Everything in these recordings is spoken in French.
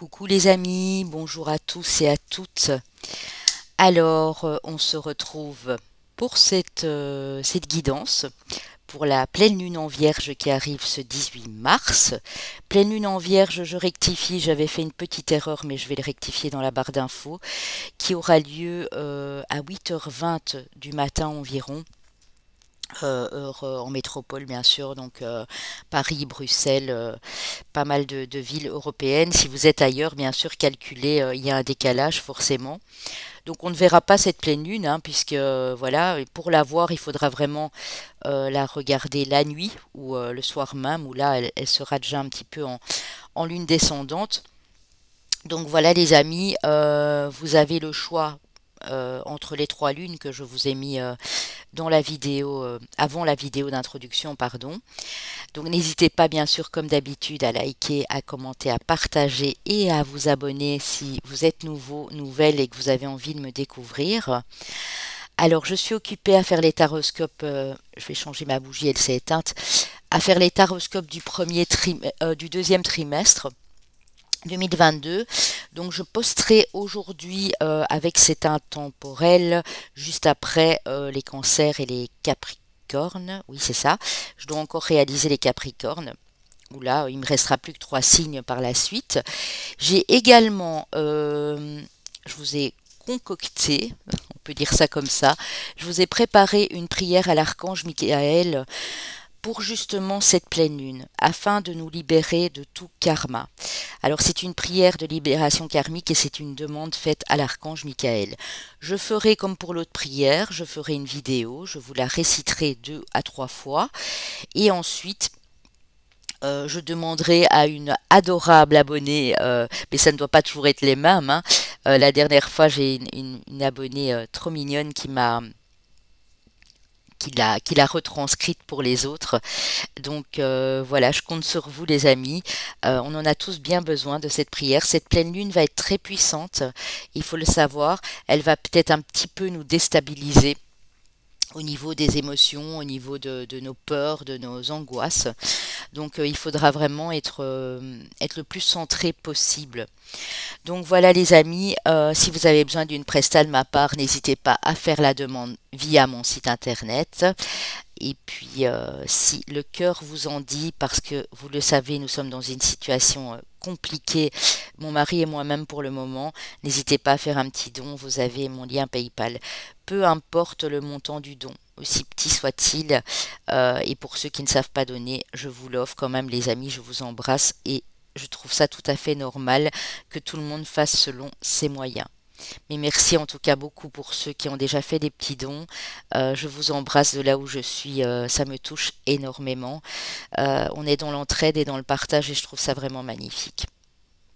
Coucou les amis, bonjour à tous et à toutes. Alors, on se retrouve pour cette guidance, pour la pleine lune en Vierge qui arrive ce 18 mars. Pleine lune en Vierge, je rectifie, j'avais fait une petite erreur, mais je vais le rectifier dans la barre d'infos, qui aura lieu à 8h20 du matin environ. Heure en métropole bien sûr, donc Paris, Bruxelles, pas mal de villes européennes. Si vous êtes ailleurs, bien sûr, calculez, il y a un décalage forcément. Donc on ne verra pas cette pleine lune, hein, puisque voilà, et pour la voir, il faudra vraiment la regarder la nuit ou le soir même, où là, elle sera déjà un petit peu en lune descendante. Donc voilà les amis, vous avez le choix entre les trois lunes que je vous ai mis dans la vidéo, avant la vidéo d'introduction, pardon. Donc n'hésitez pas bien sûr comme d'habitude à liker, à commenter, à partager et à vous abonner si vous êtes nouveau, nouvelle et que vous avez envie de me découvrir. Alors je suis occupée à faire les taroscopes, je vais changer ma bougie, elle s'est éteinte, à faire les taroscopes du deuxième trimestre 2022. Donc je posterai aujourd'hui avec cet intemporel juste après les cancers et les capricornes. Oui, c'est ça. Je dois encore réaliser les capricornes. Où là, il me restera plus que 3 signes par la suite. J'ai également, je vous ai concocté, on peut dire ça comme ça, je vous ai préparé une prière à l'archange Michael pour justement cette pleine lune, afin de nous libérer de tout karma. Alors c'est une prière de libération karmique et c'est une demande faite à l'archange Michael. Je ferai comme pour l'autre prière, je ferai une vidéo, je vous la réciterai 2 à 3 fois et ensuite je demanderai à une adorable abonnée, mais ça ne doit pas toujours être les mêmes, hein. La dernière fois j'ai une abonnée trop mignonne qui l'a retranscrite pour les autres. Donc voilà, je compte sur vous les amis. On en a tous bien besoin de cette prière. Cette pleine lune va être très puissante, il faut le savoir. Elle va peut-être un petit peu nous déstabiliser au niveau des émotions, au niveau de nos peurs, de nos angoisses. Donc il faudra vraiment être le plus centré possible. Donc voilà les amis, si vous avez besoin d'une presta de ma part, n'hésitez pas à faire la demande via mon site internet. Et puis, si le cœur vous en dit, parce que vous le savez, nous sommes dans une situation compliquée, mon mari et moi-même pour le moment, n'hésitez pas à faire un petit don, vous avez mon lien PayPal. Peu importe le montant du don, aussi petit soit-il, et pour ceux qui ne savent pas donner, je vous l'offre quand même les amis, je vous embrasse et je trouve ça tout à fait normal que tout le monde fasse selon ses moyens. Mais merci en tout cas beaucoup pour ceux qui ont déjà fait des petits dons. Je vous embrasse de là où je suis, ça me touche énormément. On est dans l'entraide et dans le partage et je trouve ça vraiment magnifique.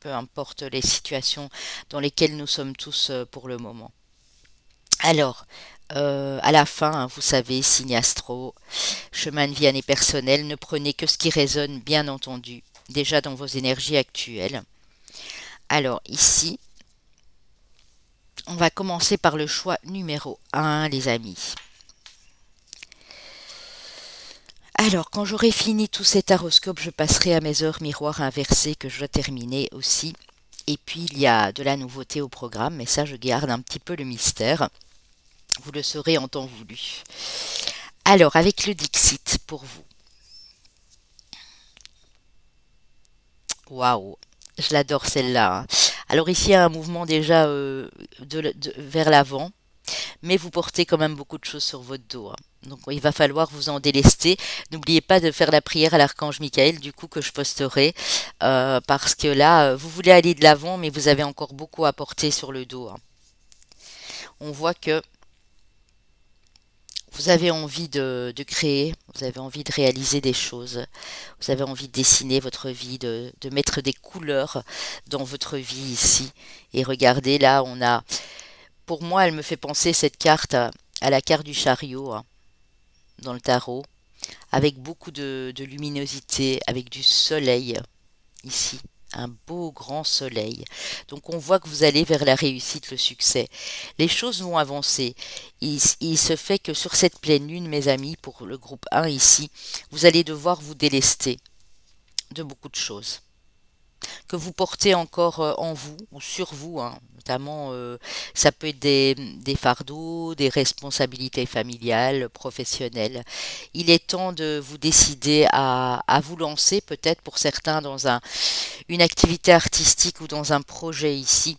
Peu importe les situations dans lesquelles nous sommes tous pour le moment. Alors, à la fin, hein, vous savez, signe astro, chemin de vie année personnelle, ne prenez que ce qui résonne, bien entendu, déjà dans vos énergies actuelles. Alors ici, on va commencer par le choix numéro 1, les amis. Alors, quand j'aurai fini tous ces taroscopes, je passerai à mes heures miroirs inversées que je dois terminer aussi. Et puis, il y a de la nouveauté au programme, mais ça, je garde un petit peu le mystère. Vous le saurez en temps voulu. Alors, avec le Dixit pour vous. Waouh, je l'adore celle-là, hein. Alors ici, il y a un mouvement déjà vers l'avant, mais vous portez quand même beaucoup de choses sur votre dos, hein. Donc il va falloir vous en délester. N'oubliez pas de faire la prière à l'archange Michael, du coup que je posterai, parce que là, vous voulez aller de l'avant, mais vous avez encore beaucoup à porter sur le dos, hein. On voit que vous avez envie de créer, vous avez envie de réaliser des choses, vous avez envie de dessiner votre vie, de mettre des couleurs dans votre vie ici. Et regardez, là, on a, pour moi, elle me fait penser cette carte à la carte du chariot, hein, dans le tarot, avec beaucoup de luminosité, avec du soleil ici. Un beau grand soleil. Donc on voit que vous allez vers la réussite, le succès. Les choses vont avancer. Il se fait que sur cette pleine lune, mes amis, pour le groupe 1 ici, vous allez devoir vous délester de beaucoup de choses. que vous portez encore en vous ou sur vous, hein. Notamment, ça peut être des fardeaux, des responsabilités familiales, professionnelles. Il est temps de vous décider à vous lancer, peut-être pour certains, dans une activité artistique ou dans un projet ici,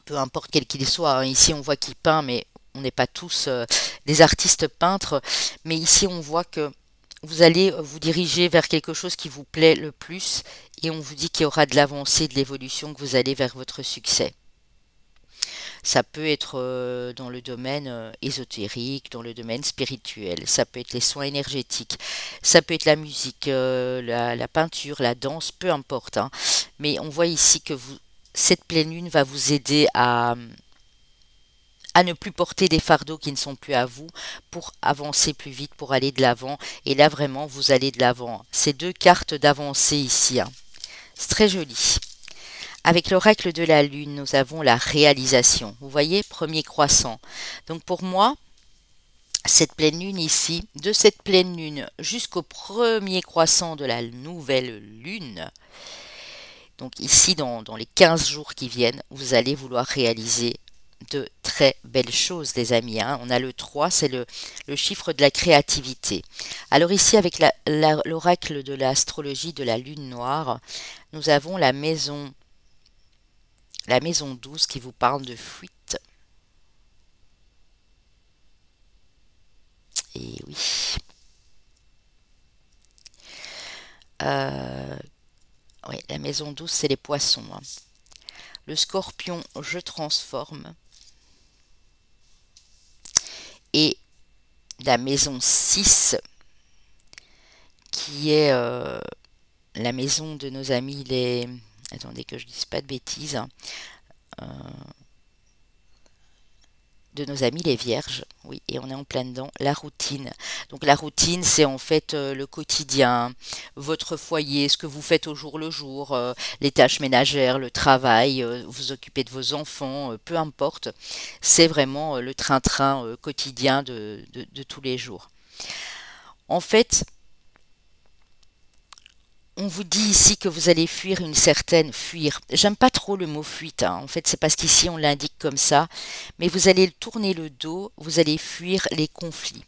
peu importe quel qu'il soit, hein. Ici, on voit qu'il peint, mais on n'est pas tous des artistes peintres. Mais ici, on voit que vous allez vous diriger vers quelque chose qui vous plaît le plus et on vous dit qu'il y aura de l'avancée, de l'évolution, que vous allez vers votre succès. Ça peut être dans le domaine ésotérique, dans le domaine spirituel, ça peut être les soins énergétiques, ça peut être la musique, la peinture, la danse, peu importe, hein. Mais on voit ici que cette pleine lune va vous aider à ne plus porter des fardeaux qui ne sont plus à vous pour avancer plus vite, pour aller de l'avant. Et là, vraiment, vous allez de l'avant. Ces deux cartes d'avancée ici, hein. C'est très joli. Avec l'oracle de la lune, nous avons la réalisation. Vous voyez, premier croissant. Donc pour moi, cette pleine lune ici, de cette pleine lune jusqu'au premier croissant de la nouvelle lune, donc ici dans les 15 jours qui viennent, vous allez vouloir réaliser de très belles choses, les amis, hein. On a le 3, c'est le chiffre de la créativité. Alors ici, avec l'oracle de l'astrologie de la lune noire, nous avons la maison 12 qui vous parle de fuite. Et oui. Oui, la maison 12, c'est les poissons, hein. Le scorpion, je transforme. Et la maison 6, qui est la maison de nos amis les... Attendez que je dise pas de bêtises, hein. De nos amis les vierges, oui, et on est en plein dedans, la routine. Donc la routine, c'est en fait le quotidien, votre foyer, ce que vous faites au jour le jour, les tâches ménagères, le travail, vous occupez de vos enfants, peu importe. C'est vraiment le train-train quotidien de tous les jours. En fait, on vous dit ici que vous allez fuir une certaine fuir. J'aime pas trop le mot fuite, hein. En fait, c'est parce qu'ici on l'indique comme ça. Mais vous allez tourner le dos, vous allez fuir les conflits,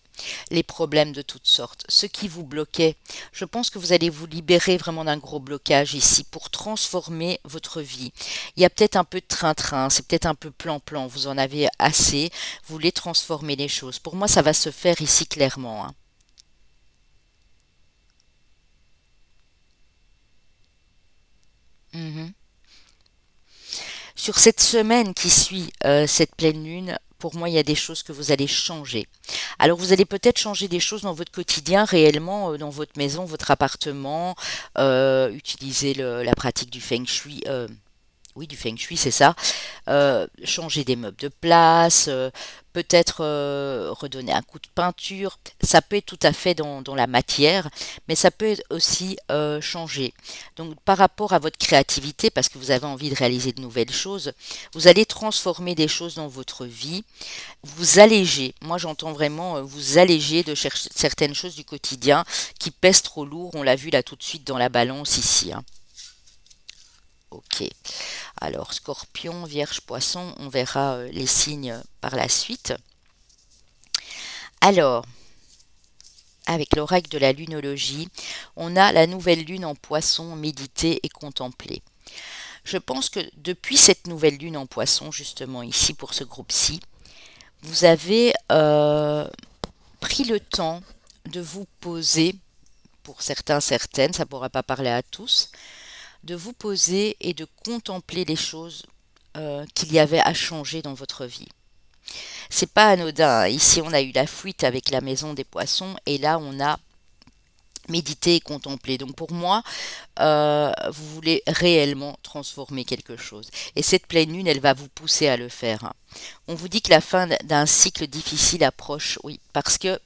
les problèmes de toutes sortes, ce qui vous bloquait. Je pense que vous allez vous libérer vraiment d'un gros blocage ici pour transformer votre vie. Il y a peut-être un peu de train-train, c'est peut-être un peu plan-plan, vous en avez assez, vous voulez transformer les choses. Pour moi, ça va se faire ici clairement, hein. Mhm. Sur cette semaine qui suit cette pleine lune, pour moi, il y a des choses que vous allez changer. Alors, vous allez peut-être changer des choses dans votre quotidien, réellement, dans votre maison, votre appartement, utiliser la pratique du feng shui. Oui, du feng shui, c'est ça. Changer des meubles de place, peut-être redonner un coup de peinture. Ça peut être tout à fait dans la matière, mais ça peut être aussi changer. Donc, par rapport à votre créativité, parce que vous avez envie de réaliser de nouvelles choses, vous allez transformer des choses dans votre vie, vous alléger. Moi, j'entends vraiment vous alléger de certaines choses du quotidien qui pèsent trop lourd. On l'a vu là tout de suite dans la balance ici, hein. Ok. Alors, Scorpion, Vierge, Poisson, on verra les signes par la suite. Alors, avec l'oracle de la lunologie, on a la nouvelle lune en Poisson, méditer et contempler. Je pense que depuis cette nouvelle lune en Poisson, justement ici pour ce groupe-ci, vous avez pris le temps de vous poser, pour certains, certaines, ça ne pourra pas parler à tous, de vous poser et de contempler les choses qu'il y avait à changer dans votre vie. C'est pas anodin, hein. Ici, on a eu la fuite avec la maison des poissons et là, on a médité et contemplé. Donc pour moi, vous voulez réellement transformer quelque chose. Et cette pleine lune, elle va vous pousser à le faire, hein. On vous dit que la fin d'un cycle difficile approche, oui, parce que,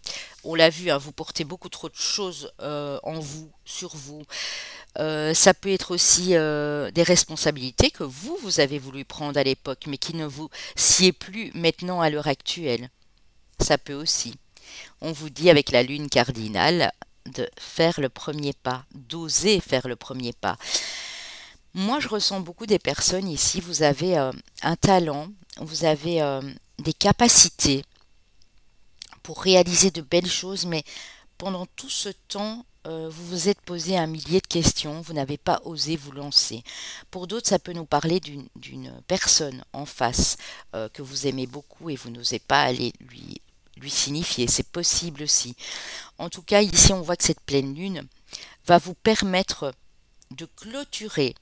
on l'a vu, hein, vous portez beaucoup trop de choses en vous, sur vous. Ça peut être aussi des responsabilités que vous avez voulu prendre à l'époque, mais qui ne vous sied plus maintenant à l'heure actuelle. Ça peut aussi. On vous dit avec la lune cardinale de faire le premier pas, d'oser faire le premier pas. Moi, je ressens beaucoup des personnes ici. Vous avez un talent, vous avez des capacités pour réaliser de belles choses, mais pendant tout ce temps, vous vous êtes posé un millier de questions, vous n'avez pas osé vous lancer. Pour d'autres, ça peut nous parler d'une personne en face que vous aimez beaucoup et vous n'osez pas aller lui signifier. C'est possible aussi. En tout cas, ici, on voit que cette pleine lune va vous permettre de clôturer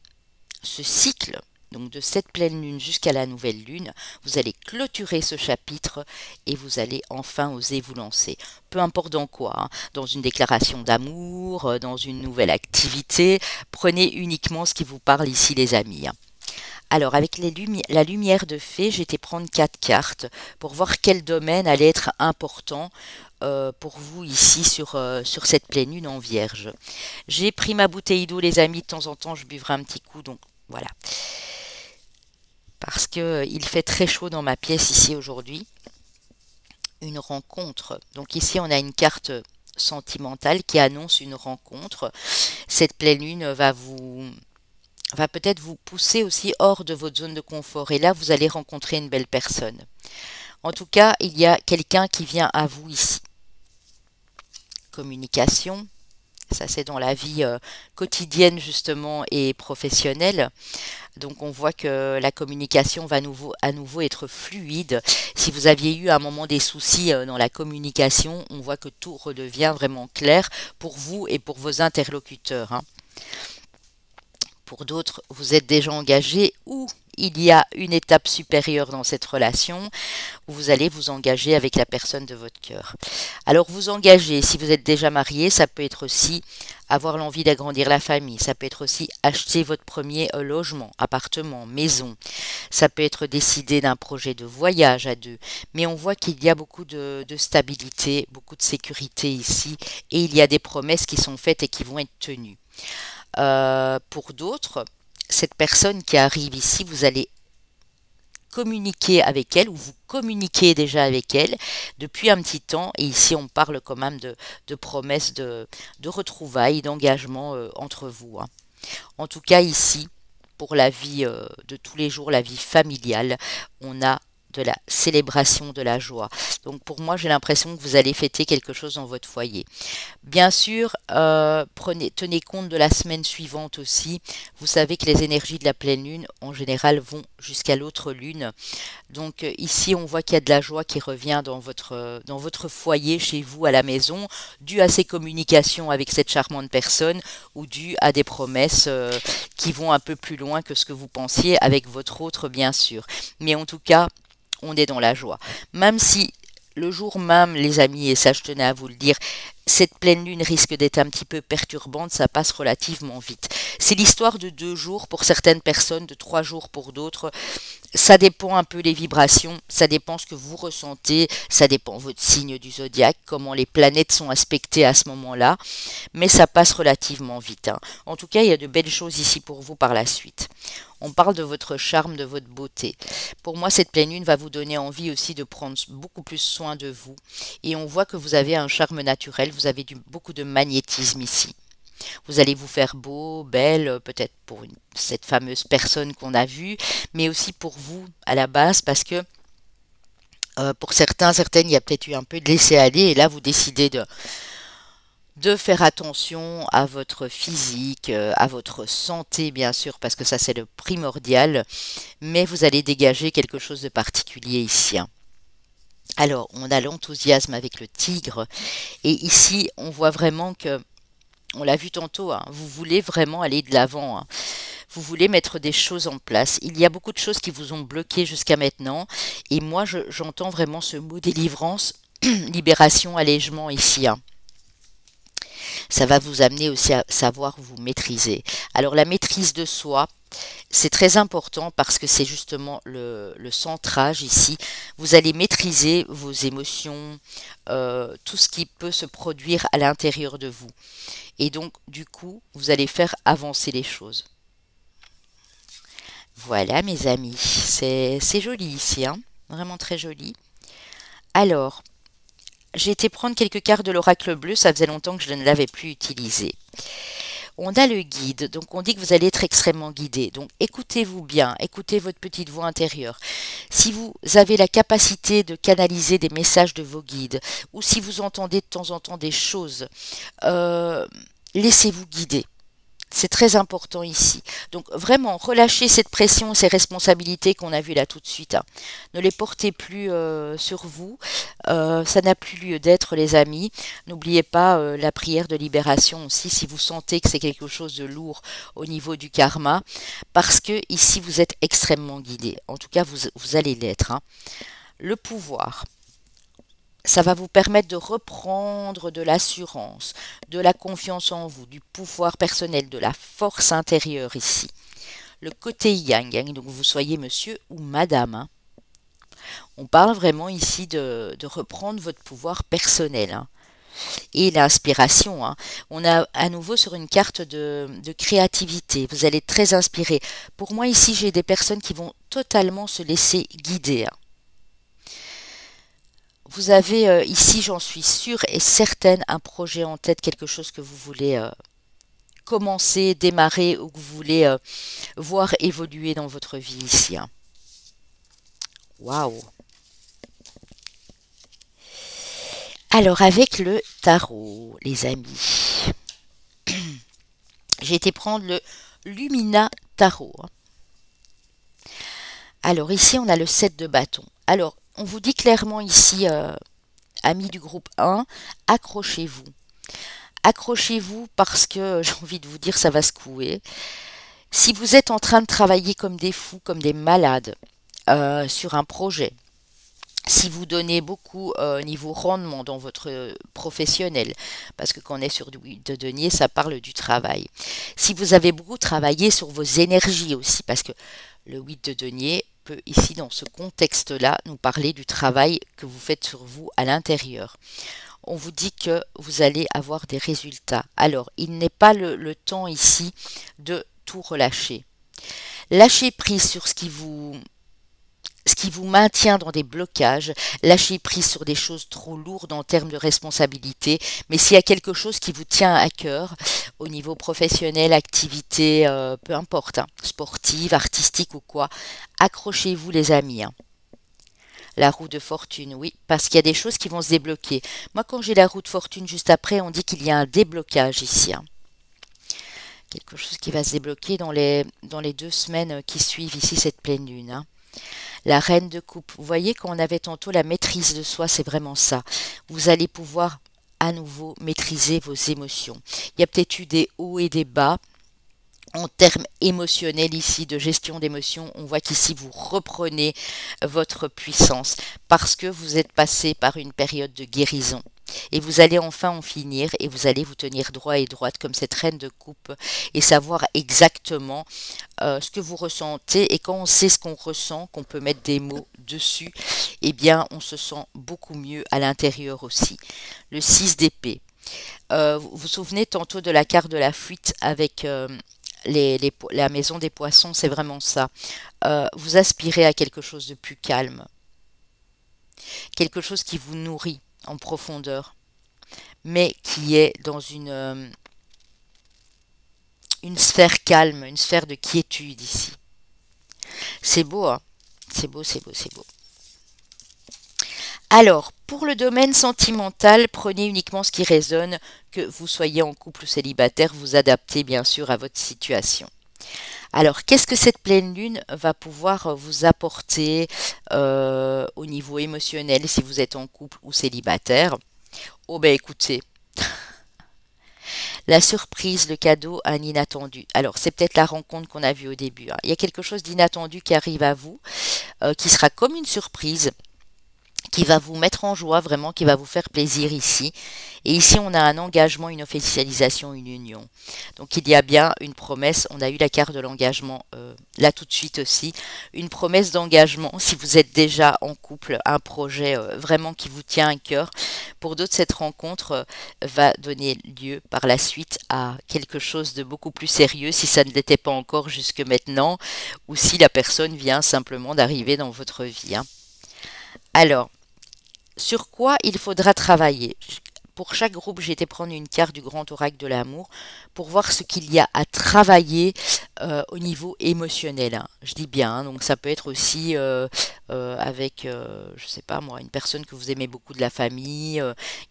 ce cycle, donc de cette pleine lune jusqu'à la nouvelle lune. Vous allez clôturer ce chapitre et vous allez enfin oser vous lancer. Peu importe dans quoi, hein, dans une déclaration d'amour, dans une nouvelle activité, prenez uniquement ce qui vous parle ici les amis, hein. Alors, avec la lumière de fée, j'ai été prendre 4 cartes pour voir quel domaine allait être important pour vous ici sur cette pleine lune en vierge. J'ai pris ma bouteille d'eau, les amis, de temps en temps, je buvrai un petit coup, donc voilà. Parce que il fait très chaud dans ma pièce ici aujourd'hui. Une rencontre. Donc ici, on a une carte sentimentale qui annonce une rencontre. Cette pleine lune va peut-être vous pousser aussi hors de votre zone de confort. Et là, vous allez rencontrer une belle personne. En tout cas, il y a quelqu'un qui vient à vous ici. Communication, ça c'est dans la vie quotidienne justement et professionnelle. Donc on voit que la communication va à nouveau être fluide. Si vous aviez eu à un moment des soucis dans la communication, on voit que tout redevient vraiment clair pour vous et pour vos interlocuteurs, hein. Pour d'autres, vous êtes déjà engagé ou il y a une étape supérieure dans cette relation où vous allez vous engager avec la personne de votre cœur. Alors vous engager, si vous êtes déjà marié, ça peut être aussi avoir l'envie d'agrandir la famille, ça peut être aussi acheter votre premier logement, appartement, maison, ça peut être décider d'un projet de voyage à deux, mais on voit qu'il y a beaucoup de stabilité, beaucoup de sécurité ici, et il y a des promesses qui sont faites et qui vont être tenues. Pour d'autres, cette personne qui arrive ici, vous allez communiquer avec elle ou vous communiquez déjà avec elle depuis un petit temps. Et ici, on parle quand même de promesses de retrouvailles, d'engagement entre vous, hein. En tout cas, ici, pour la vie de tous les jours, la vie familiale, on a de la célébration de la joie. Donc pour moi, j'ai l'impression que vous allez fêter quelque chose dans votre foyer. Bien sûr, tenez compte de la semaine suivante aussi. Vous savez que les énergies de la pleine lune, en général, vont jusqu'à l'autre lune. Donc ici, on voit qu'il y a de la joie qui revient dans votre foyer, chez vous, à la maison, dû à ces communications avec cette charmante personne ou dû à des promesses qui vont un peu plus loin que ce que vous pensiez avec votre autre, bien sûr. Mais en tout cas, on est dans la joie. Même si le jour même, les amis, et ça je tenais à vous le dire, cette pleine lune risque d'être un petit peu perturbante, ça passe relativement vite. C'est l'histoire de 2 jours pour certaines personnes, de 3 jours pour d'autres. Ça dépend un peu les vibrations, ça dépend ce que vous ressentez, ça dépend votre signe du zodiaque, comment les planètes sont aspectées à ce moment-là, mais ça passe relativement vite, hein. En tout cas, il y a de belles choses ici pour vous par la suite. On parle de votre charme, de votre beauté. Pour moi, cette pleine lune va vous donner envie aussi de prendre beaucoup plus soin de vous. Et on voit que vous avez un charme naturel, vous avez beaucoup de magnétisme ici. Vous allez vous faire beau, belle, peut-être pour cette fameuse personne qu'on a vue, mais aussi pour vous à la base, parce que pour certaines, il y a peut-être eu un peu de laisser-aller, et là, vous décidez de faire attention à votre physique, à votre santé, bien sûr, parce que ça, c'est le primordial, mais vous allez dégager quelque chose de particulier ici, hein. Alors, on a l'enthousiasme avec le tigre, et ici, on voit vraiment que on l'a vu tantôt, hein, vous voulez vraiment aller de l'avant, hein. Vous voulez mettre des choses en place. Il y a beaucoup de choses qui vous ont bloqué jusqu'à maintenant. Et moi, j'entends vraiment ce mot délivrance, libération, allègement ici, hein. Ça va vous amener aussi à savoir vous maîtriser. Alors la maîtrise de soi, c'est très important parce que c'est justement le centrage ici. Vous allez maîtriser vos émotions, tout ce qui peut se produire à l'intérieur de vous. Et donc, du coup, vous allez faire avancer les choses. Voilà, mes amis. C'est joli ici, hein. Vraiment très joli. Alors, j'ai été prendre quelques cartes de l'oracle bleu. Ça faisait longtemps que je ne l'avais plus utilisé. On a le guide, donc on dit que vous allez être extrêmement guidé. Donc écoutez-vous bien, écoutez votre petite voix intérieure. Si vous avez la capacité de canaliser des messages de vos guides, ou si vous entendez de temps en temps des choses, euh, laissez-vous guider. C'est très important ici. Donc vraiment, relâchez cette pression, ces responsabilités qu'on a vues là tout de suite, hein. Ne les portez plus sur vous. Ça n'a plus lieu d'être, les amis. N'oubliez pas la prière de libération aussi, si vous sentez que c'est quelque chose de lourd au niveau du karma, parce que ici, vous êtes extrêmement guidé. En tout cas, vous allez l'être, hein. Le pouvoir. Ça va vous permettre de reprendre de l'assurance, de la confiance en vous, du pouvoir personnel, de la force intérieure ici. Le côté yang, hein, donc vous soyez monsieur ou madame, hein. On parle vraiment ici de reprendre votre pouvoir personnel, hein. Et l'inspiration, hein. On a à nouveau sur une carte de créativité. Vous allez être très inspiré. Pour moi ici, j'ai des personnes qui vont totalement se laisser guider, hein. Vous avez ici, j'en suis sûre et certaine, un projet en tête, quelque chose que vous voulez commencer, démarrer ou que vous voulez voir évoluer dans votre vie ici, hein. Waouh! Alors avec le tarot, les amis, j'ai été prendre le Lumina Tarot, hein. Alors ici, on a le 7 de bâton. Alors, on vous dit clairement ici, amis du groupe 1, accrochez-vous. Accrochez-vous parce que, j'ai envie de vous dire, ça va secouer. Si vous êtes en train de travailler comme des fous, comme des malades, sur un projet, si vous donnez beaucoup niveau rendement dans votre professionnel, parce que quand on est sur du 8 de denier, ça parle du travail. Si vous avez beaucoup travaillé sur vos énergies aussi, parce que le 8 de denier peut ici, dans ce contexte-là, nous parler du travail que vous faites sur vous à l'intérieur. On vous dit que vous allez avoir des résultats. Alors, il n'est pas le temps ici de tout relâcher. Lâchez prise sur ce qui vous maintient dans des blocages, lâchez prise sur des choses trop lourdes en termes de responsabilité, mais s'il y a quelque chose qui vous tient à cœur, au niveau professionnel, activité, peu importe, hein, sportive, artistique ou quoi, accrochez-vous les amis, hein. La roue de fortune, oui, parce qu'il y a des choses qui vont se débloquer. Moi, quand j'ai la roue de fortune juste après, on dit qu'il y a un déblocage ici, hein. Quelque chose qui va se débloquer dans les 2 semaines qui suivent ici cette pleine lune, hein. La reine de coupe, vous voyez quand on avait tantôt la maîtrise de soi, c'est vraiment ça. Vous allez pouvoir à nouveau maîtriser vos émotions. Il y a peut-être eu des hauts et des bas. En termes émotionnels ici, de gestion d'émotions, on voit qu'ici vous reprenez votre puissance parce que vous êtes passé par une période de guérison. Et vous allez enfin en finir et vous allez vous tenir droit et droite comme cette reine de coupe et savoir exactement ce que vous ressentez. Et quand on sait ce qu'on ressent, qu'on peut mettre des mots dessus, eh bien on se sent beaucoup mieux à l'intérieur aussi. Le 6 d'épée. Vous vous souvenez tantôt de la carte de la fuite avec la maison des poissons, c'est vraiment ça. Vous aspirez à quelque chose de plus calme. Quelque chose qui vous nourrit en profondeur, mais qui est dans une sphère calme, une sphère de quiétude ici. C'est beau, hein? C'est beau, c'est beau, c'est beau. Alors, pour le domaine sentimental, prenez uniquement ce qui résonne, que vous soyez en couple ou célibataire, vous adaptez bien sûr à votre situation. Alors, qu'est-ce que cette pleine lune va pouvoir vous apporter au niveau émotionnel si vous êtes en couple ou célibataire? Oh ben écoutez, la surprise, le cadeau, un inattendu. Alors, c'est peut-être la rencontre qu'on a vue au début, hein. Il y a quelque chose d'inattendu qui arrive à vous, qui sera comme une surprise, qui va vous mettre en joie vraiment, qui va vous faire plaisir ici. Et ici, on a un engagement, une officialisation, une union. Donc, il y a bien une promesse. On a eu la carte de l'engagement là tout de suite aussi. Une promesse d'engagement si vous êtes déjà en couple, un projet vraiment qui vous tient à cœur. Pour d'autres, cette rencontre va donner lieu par la suite à quelque chose de beaucoup plus sérieux si ça ne l'était pas encore jusque maintenant ou si la personne vient simplement d'arriver dans votre vie, hein. Alors, sur quoi il faudra travailler? pour chaque groupe, j'ai été prendre une carte du grand oracle de l'amour pour voir ce qu'il y a à travailler au niveau émotionnel, hein. Je dis bien, hein, donc ça peut être aussi avec, je sais pas moi, une personne que vous aimez beaucoup de la famille,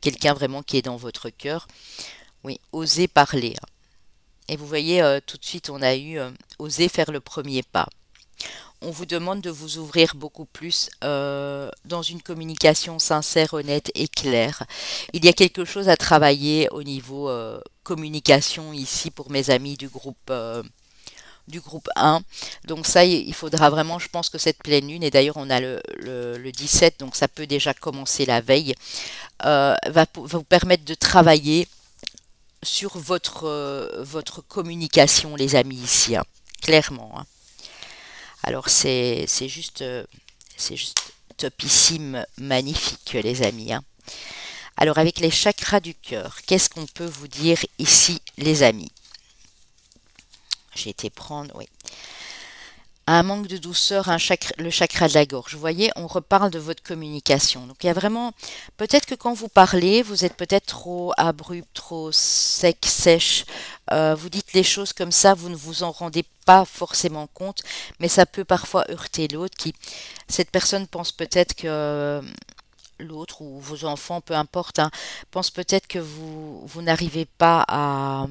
quelqu'un vraiment qui est dans votre cœur. Oui, osez parler, hein. Et vous voyez, tout de suite, on a eu oser faire le premier pas. On vous demande de vous ouvrir beaucoup plus dans une communication sincère, honnête et claire. Il y a quelque chose à travailler au niveau communication ici pour mes amis du groupe 1. Donc ça, il faudra vraiment, je pense que cette pleine lune, et d'ailleurs on a le 17, donc ça peut déjà commencer la veille, va vous permettre de travailler sur votre communication, les amis, ici, hein, clairement, hein. Alors c'est juste topissime, magnifique les amis, hein. Alors avec les chakras du cœur, qu'est-ce qu'on peut vous dire ici les amis? J'ai été prendre, oui. Un manque de douceur, le chakra de la gorge. Vous voyez, on reparle de votre communication. Donc il y a vraiment, peut-être que quand vous parlez, vous êtes peut-être trop abrupt, trop sec, sèche. Vous dites les choses comme ça, vous ne vous en rendez pas forcément compte, mais ça peut parfois heurter l'autre cette personne pense peut-être que l'autre ou vos enfants, peu importe, hein, pense peut-être que vous n'arrivez pas à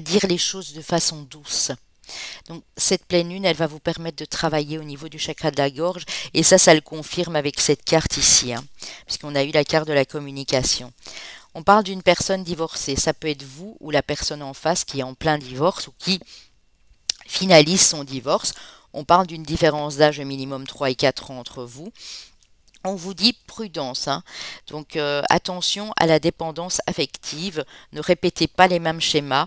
dire les choses de façon douce. Donc cette pleine lune, elle va vous permettre de travailler au niveau du chakra de la gorge et ça le confirme avec cette carte ici, hein, puisqu'on a eu la carte de la communication. On parle d'une personne divorcée, ça peut être vous ou la personne en face qui est en plein divorce ou qui finalise son divorce. On parle d'une différence d'âge minimum 3 et 4 ans entre vous. On vous dit prudence, hein. Donc attention à la dépendance affective, ne répétez pas les mêmes schémas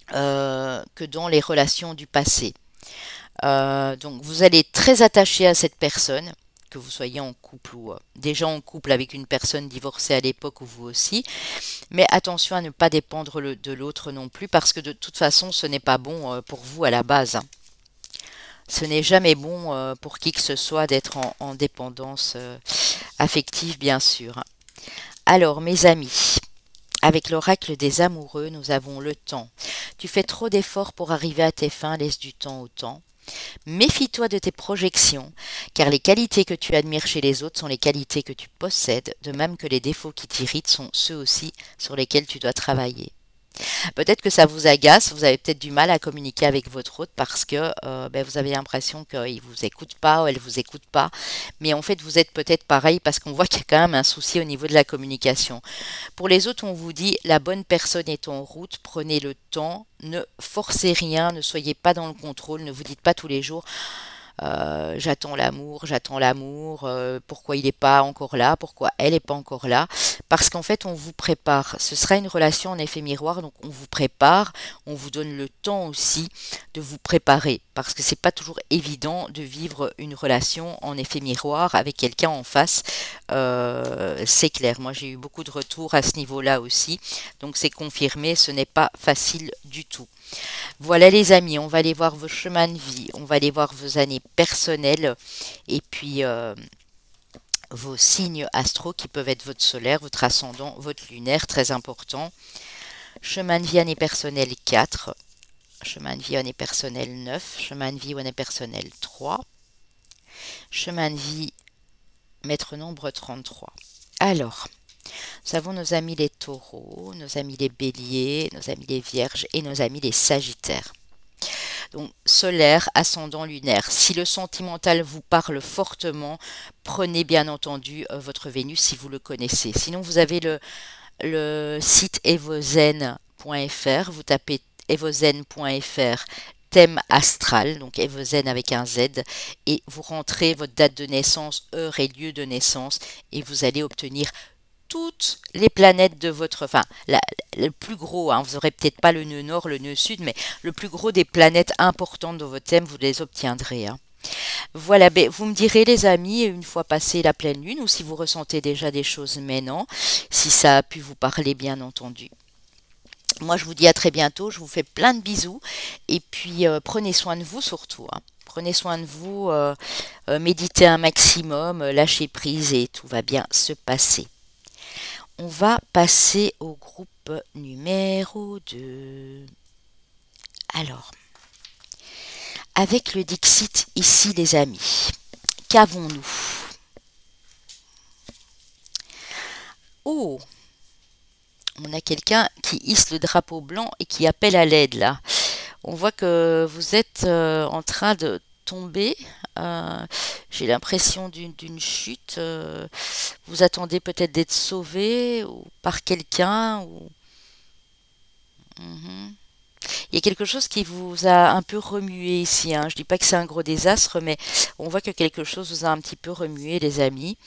que dans les relations du passé. Donc vous allez être très attaché à cette personne, que vous soyez en couple ou déjà en couple avec une personne divorcée à l'époque ou vous aussi. Mais attention à ne pas dépendre de l'autre non plus, parce que de toute façon, ce n'est pas bon pour vous à la base, hein. Ce n'est jamais bon pour qui que ce soit d'être en dépendance affective, bien sûr. Alors, mes amis, avec l'oracle des amoureux, nous avons le temps. Tu fais trop d'efforts pour arriver à tes fins, laisse du temps au temps. Méfie-toi de tes projections, car les qualités que tu admires chez les autres sont les qualités que tu possèdes, de même que les défauts qui t'irritent sont ceux aussi sur lesquels tu dois travailler. Peut-être que ça vous agace, vous avez peut-être du mal à communiquer avec votre hôte parce que vous avez l'impression qu'il vous écoute pas ou elle vous écoute pas. Mais en fait, vous êtes peut-être pareil parce qu'on voit qu'il y a quand même un souci au niveau de la communication. Pour les autres, on vous dit la bonne personne est en route, prenez le temps, ne forcez rien, ne soyez pas dans le contrôle, ne vous dites pas tous les jours j'attends l'amour, pourquoi il n'est pas encore là, pourquoi elle n'est pas encore là, parce qu'en fait on vous prépare, ce sera une relation en effet miroir, donc on vous prépare, on vous donne le temps aussi de vous préparer, parce que c'est pas toujours évident de vivre une relation en effet miroir avec quelqu'un en face, c'est clair, moi j'ai eu beaucoup de retours à ce niveau-là aussi, donc c'est confirmé, ce n'est pas facile du tout. Voilà les amis, on va aller voir vos chemins de vie, on va aller voir vos années personnelles et puis vos signes astro qui peuvent être votre solaire, votre ascendant, votre lunaire, très important. Chemin de vie année personnelle 4, chemin de vie année personnelle 9, chemin de vie année personnelle 3, chemin de vie maître nombre 33. Alors, nous avons nos amis les taureaux, nos amis les béliers, nos amis les vierges et nos amis les sagittaires. Donc solaire, ascendant, lunaire. Si le sentimental vous parle fortement, prenez bien entendu votre Vénus si vous le connaissez. Sinon vous avez le site evozen.fr, vous tapez evozen.fr thème astral, donc Evozen avec un Z, et vous rentrez votre date de naissance, heure et lieu de naissance, et vous allez obtenir toutes les planètes de votre... Enfin, le plus gros, hein, vous n'aurez peut-être pas le nœud nord, le nœud sud, mais le plus gros des planètes importantes de votre thème, vous les obtiendrez, hein. Voilà, ben, vous me direz les amis, une fois passé la pleine lune, ou si vous ressentez déjà des choses maintenant, si ça a pu vous parler bien entendu. Moi, je vous dis à très bientôt, je vous fais plein de bisous, et puis prenez soin de vous surtout, hein. Prenez soin de vous, méditez un maximum, lâchez prise et tout va bien se passer. On va passer au groupe numéro 2. Alors, avec le Dixit ici, les amis, qu'avons-nous? Oh, on a quelqu'un qui hisse le drapeau blanc et qui appelle à l'aide là. On voit que vous êtes en train de tomber. J'ai l'impression d'une chute. Vous attendez peut-être d'être sauvé ou par quelqu'un. Mhm. Il y a quelque chose qui vous a un peu remué ici, hein. Je dis pas que c'est un gros désastre, mais on voit que quelque chose vous a un petit peu remué, les amis.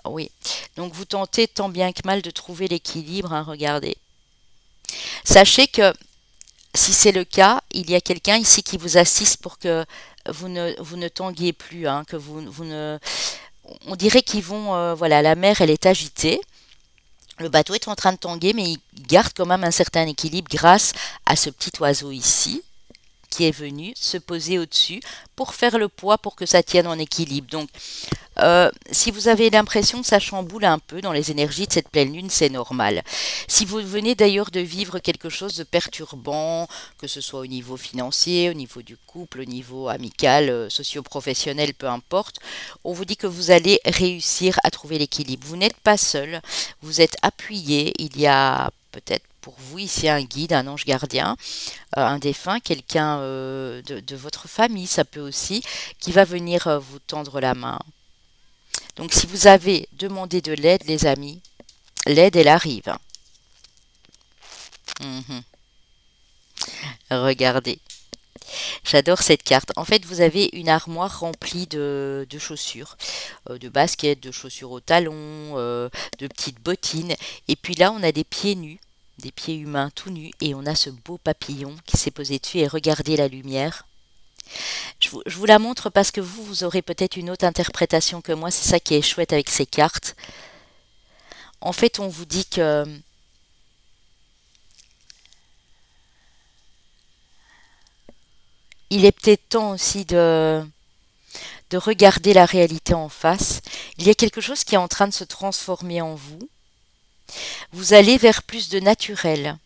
Oui. Donc vous tentez tant bien que mal de trouver l'équilibre, hein, regardez. Sachez que si c'est le cas, il y a quelqu'un ici qui vous assiste pour que vous ne tanguiez plus, hein, que vous ne... On dirait qu'ils vont... voilà, la mer, elle est agitée. Le bateau est en train de tanguer, mais il garde quand même un certain équilibre grâce à ce petit oiseau ici qui est venu se poser au-dessus pour faire le poids pour que ça tienne en équilibre. Donc, si vous avez l'impression que ça chamboule un peu dans les énergies de cette pleine lune, c'est normal. Si vous venez d'ailleurs de vivre quelque chose de perturbant, que ce soit au niveau financier, au niveau du couple, au niveau amical, socio-professionnel, peu importe, on vous dit que vous allez réussir à trouver l'équilibre. Vous n'êtes pas seul, vous êtes appuyé, il y a peut-être pour vous ici un guide, un ange gardien, un défunt, quelqu'un de votre famille, ça peut aussi, qui va venir vous tendre la main. Donc si vous avez demandé de l'aide, les amis, l'aide, elle arrive. Mhm. Regardez. J'adore cette carte. En fait, vous avez une armoire remplie de chaussures, de baskets, de chaussures au talon, de petites bottines. Et puis là, on a des pieds nus, des pieds humains tout nus. Et on a ce beau papillon qui s'est posé dessus. Et regardez la lumière. Je vous la montre parce que vous aurez peut-être une autre interprétation que moi. C'est ça qui est chouette avec ces cartes. En fait, on vous dit que il est peut-être temps aussi de regarder la réalité en face. Il y a quelque chose qui est en train de se transformer en vous. Vous allez vers plus de naturel.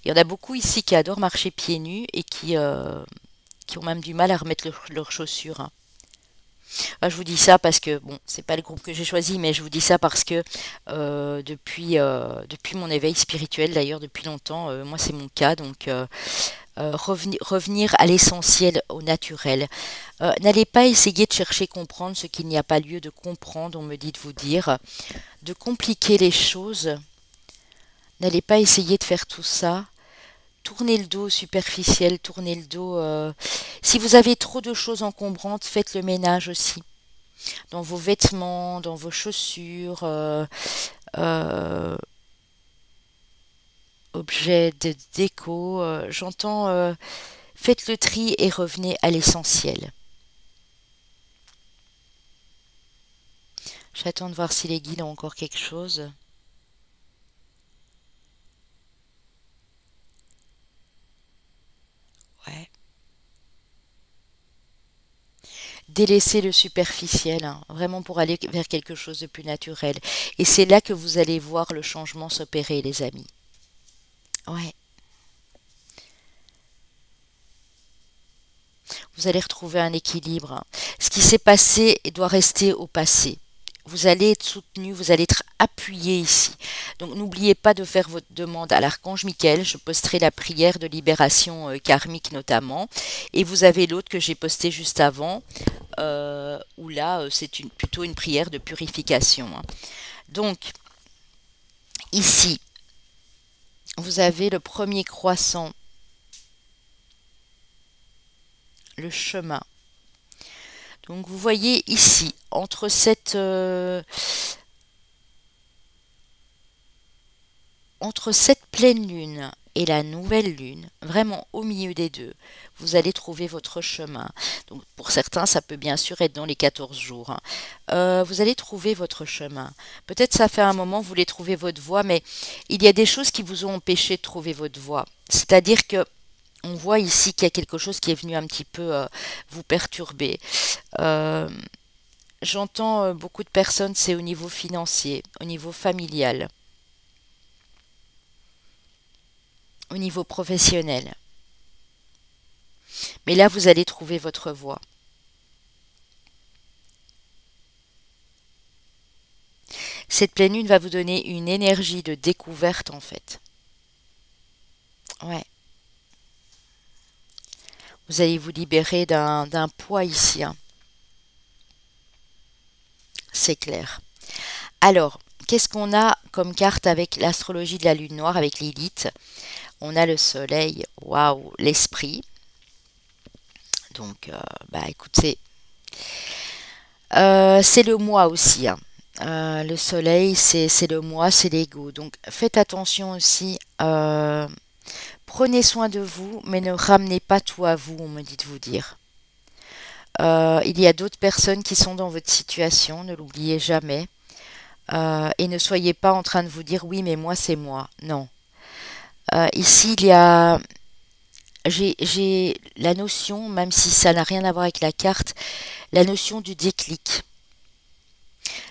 Il y en a beaucoup ici qui adorent marcher pieds nus et qui ont même du mal à remettre leurs chaussures, hein. Je vous dis ça parce que, bon, c'est pas le groupe que j'ai choisi, mais je vous dis ça parce que depuis mon éveil spirituel, d'ailleurs, depuis longtemps, moi c'est mon cas, donc revenir à l'essentiel, au naturel. N'allez pas essayer de chercher comprendre ce qu'il n'y a pas lieu de comprendre, on me dit de vous dire, de compliquer les choses. N'allez pas essayer de faire tout ça. Tournez le dos au superficiel, tournez le dos. Si vous avez trop de choses encombrantes, faites le ménage aussi. Dans vos vêtements, dans vos chaussures, euh, objets de déco. J'entends, faites le tri et revenez à l'essentiel. J'attends de voir si les guides ont encore quelque chose. Ouais. Délaissez le superficiel, hein, vraiment pour aller vers quelque chose de plus naturel. Et c'est là que vous allez voir le changement s'opérer, les amis. Ouais. Vous allez retrouver un équilibre, hein. Ce qui s'est passé doit rester au passé. Vous allez être soutenu, vous allez être appuyé ici. Donc n'oubliez pas de faire votre demande à l'archange Michael. Je posterai la prière de libération karmique notamment. Et vous avez l'autre que j'ai posté juste avant, où là c'est plutôt une prière de purification, hein. Donc ici, vous avez le premier croissant, le chemin. Donc vous voyez ici, entre cette pleine lune et la nouvelle lune, vraiment au milieu des deux, vous allez trouver votre chemin. Donc pour certains, ça peut bien sûr être dans les 14 jours, hein. Vous allez trouver votre chemin. Peut-être ça fait un moment, vous voulez trouver votre voie, mais il y a des choses qui vous ont empêché de trouver votre voie. C'est-à-dire que on voit ici qu'il y a quelque chose qui est venu un petit peu vous perturber. Euh, j'entends beaucoup de personnes, c'est au niveau financier, au niveau familial, au niveau professionnel. Mais là, vous allez trouver votre voie. Cette pleine lune va vous donner une énergie de découverte en fait. Ouais. Vous allez vous libérer d'un poids ici, hein. C'est clair. Alors, qu'est-ce qu'on a comme carte avec l'astrologie de la lune noire, avec Lilith? On a le soleil, waouh, l'esprit. Donc, bah écoutez, c'est le moi aussi, hein. Le soleil, c'est le moi, c'est l'ego. Donc, faites attention aussi. Prenez soin de vous, mais ne ramenez pas tout à vous, on me dit de vous dire. Il y a d'autres personnes qui sont dans votre situation, ne l'oubliez jamais. Et ne soyez pas en train de vous dire oui, mais moi, c'est moi. Non. Ici, j'ai la notion, même si ça n'a rien à voir avec la carte, la notion du déclic,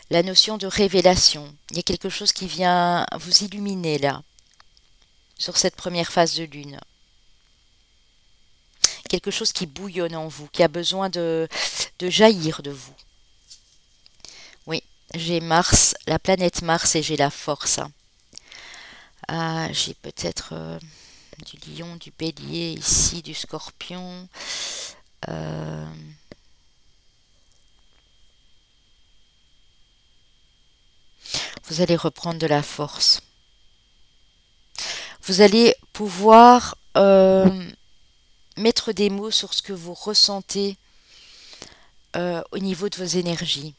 la notion de révélation. Il y a quelque chose qui vient vous illuminer là, sur cette première phase de lune. Quelque chose qui bouillonne en vous, qui a besoin de jaillir de vous. Oui, j'ai Mars, la planète Mars, et j'ai la force, hein. J'ai peut-être du lion, du bélier ici, du scorpion. Euh, vous allez reprendre de la force. Vous allez pouvoir mettre des mots sur ce que vous ressentez au niveau de vos énergies.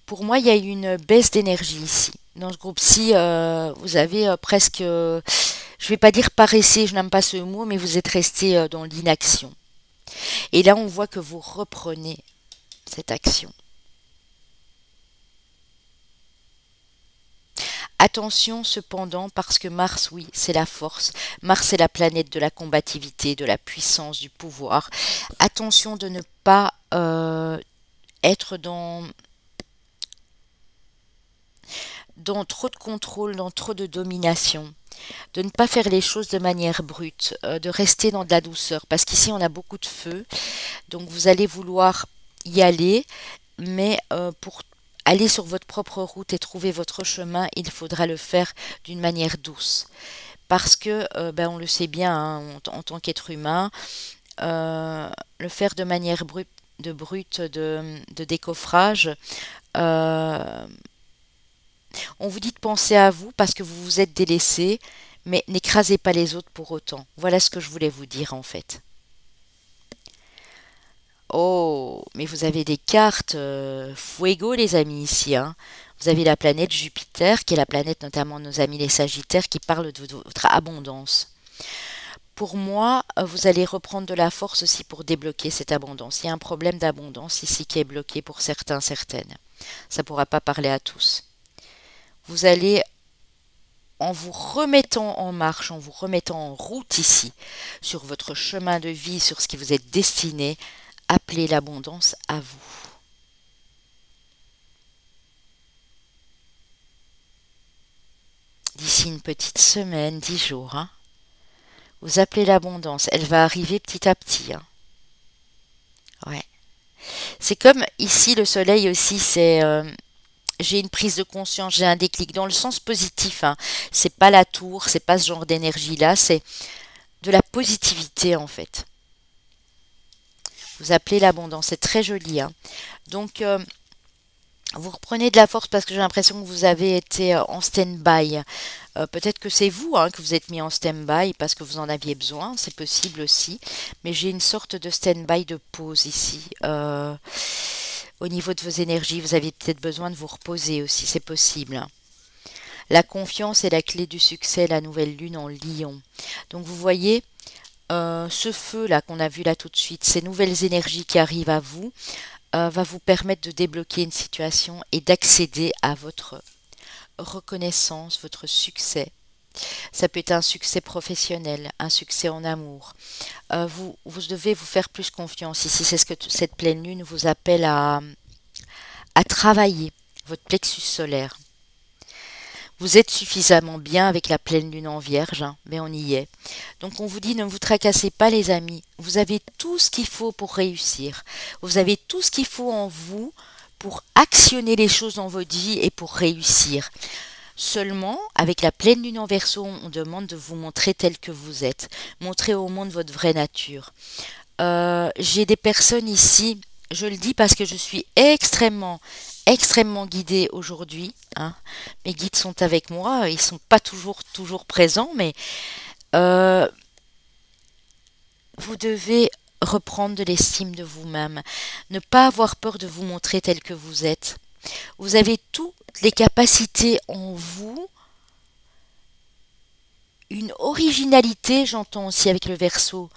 Pour moi, il y a une baisse d'énergie ici. Dans ce groupe-ci, vous avez presque, je ne vais pas dire paressé, je n'aime pas ce mot, mais vous êtes resté dans l'inaction. Et là, on voit que vous reprenez cette action. Attention cependant, parce que Mars, oui, c'est la force. Mars, c'est la planète de la combativité, de la puissance, du pouvoir. Attention de ne pas être dans trop de contrôle, dans trop de domination, de ne pas faire les choses de manière brute, de rester dans de la douceur, parce qu'ici on a beaucoup de feu, donc vous allez vouloir y aller, mais pour aller sur votre propre route et trouver votre chemin, il faudra le faire d'une manière douce, parce que, ben, on le sait bien, hein, en tant qu'être humain, le faire de manière brute, de décoffrage, euh, on vous dit de penser à vous parce que vous vous êtes délaissé, mais n'écrasez pas les autres pour autant. Voilà ce que je voulais vous dire en fait. Oh, mais vous avez des cartes Fuego les amis ici, hein. Vous avez la planète Jupiter, qui est la planète notamment de nos amis les Sagittaires, qui parle de votre abondance. Pour moi, vous allez reprendre de la force aussi pour débloquer cette abondance. Il y a un problème d'abondance ici qui est bloqué pour certains, certaines. Ça ne pourra pas parler à tous. Vous allez, en vous remettant en marche, en vous remettant en route ici, sur votre chemin de vie, sur ce qui vous est destiné, appeler l'abondance à vous. D'ici une petite semaine, 10 jours, hein, vous appelez l'abondance. Elle va arriver petit à petit, hein. Ouais. C'est comme ici, le soleil aussi, c'est... j'ai une prise de conscience, j'ai un déclic dans le sens positif, hein. C'est pas la tour, c'est pas ce genre d'énergie-là, c'est de la positivité en fait. Vous appelez l'abondance, c'est très joli, hein. Donc, vous reprenez de la force parce que j'ai l'impression que vous avez été en stand-by. Peut-être que c'est vous, hein, que vous êtes mis en stand-by parce que vous en aviez besoin, c'est possible aussi. Mais j'ai une sorte de stand-by de pause ici. Au niveau de vos énergies, vous avez peut-être besoin de vous reposer aussi, c'est possible. La confiance est la clé du succès, la nouvelle lune en Lion. Donc vous voyez, ce feu-là qu'on a vu là tout de suite, ces nouvelles énergies qui arrivent à vous, va vous permettre de débloquer une situation et d'accéder à votre reconnaissance, votre succès. Ça peut être un succès professionnel, un succès en amour. Vous devez vous faire plus confiance ici. C'est ce que cette pleine lune vous appelle à travailler votre plexus solaire. Vous êtes suffisamment bien avec la pleine lune en vierge, hein, mais on y est. Donc on vous dit, ne vous tracassez pas les amis, vous avez tout ce qu'il faut pour réussir. Vous avez tout ce qu'il faut en vous pour actionner les choses dans votre vie et pour réussir. Seulement, avec la pleine lune en Verseau, on demande de vous montrer tel que vous êtes. Montrer au monde votre vraie nature. J'ai des personnes ici, je le dis parce que je suis extrêmement guidée aujourd'hui, hein. Mes guides sont avec moi, ils sont pas toujours présents, mais vous devez reprendre de l'estime de vous-même, ne pas avoir peur de vous montrer tel que vous êtes. Vous avez toutes les capacités en vous, une originalité, j'entends aussi avec le Verseau,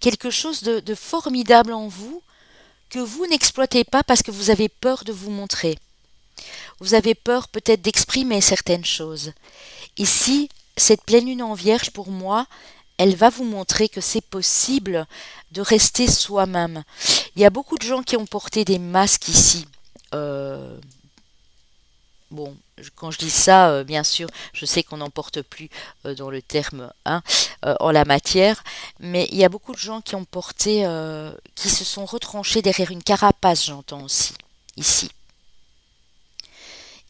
quelque chose de formidable en vous que vous n'exploitez pas parce que vous avez peur de vous montrer. Vous avez peur peut-être d'exprimer certaines choses. Ici, cette pleine lune en Vierge, pour moi, elle va vous montrer que c'est possible de rester soi-même. Il y a beaucoup de gens qui ont porté des masques ici. Bon, quand je dis ça, bien sûr, je sais qu'on n'en porte plus dans le terme hein, en la matière, mais il y a beaucoup de gens qui ont porté, qui se sont retranchés derrière une carapace, j'entends aussi, ici.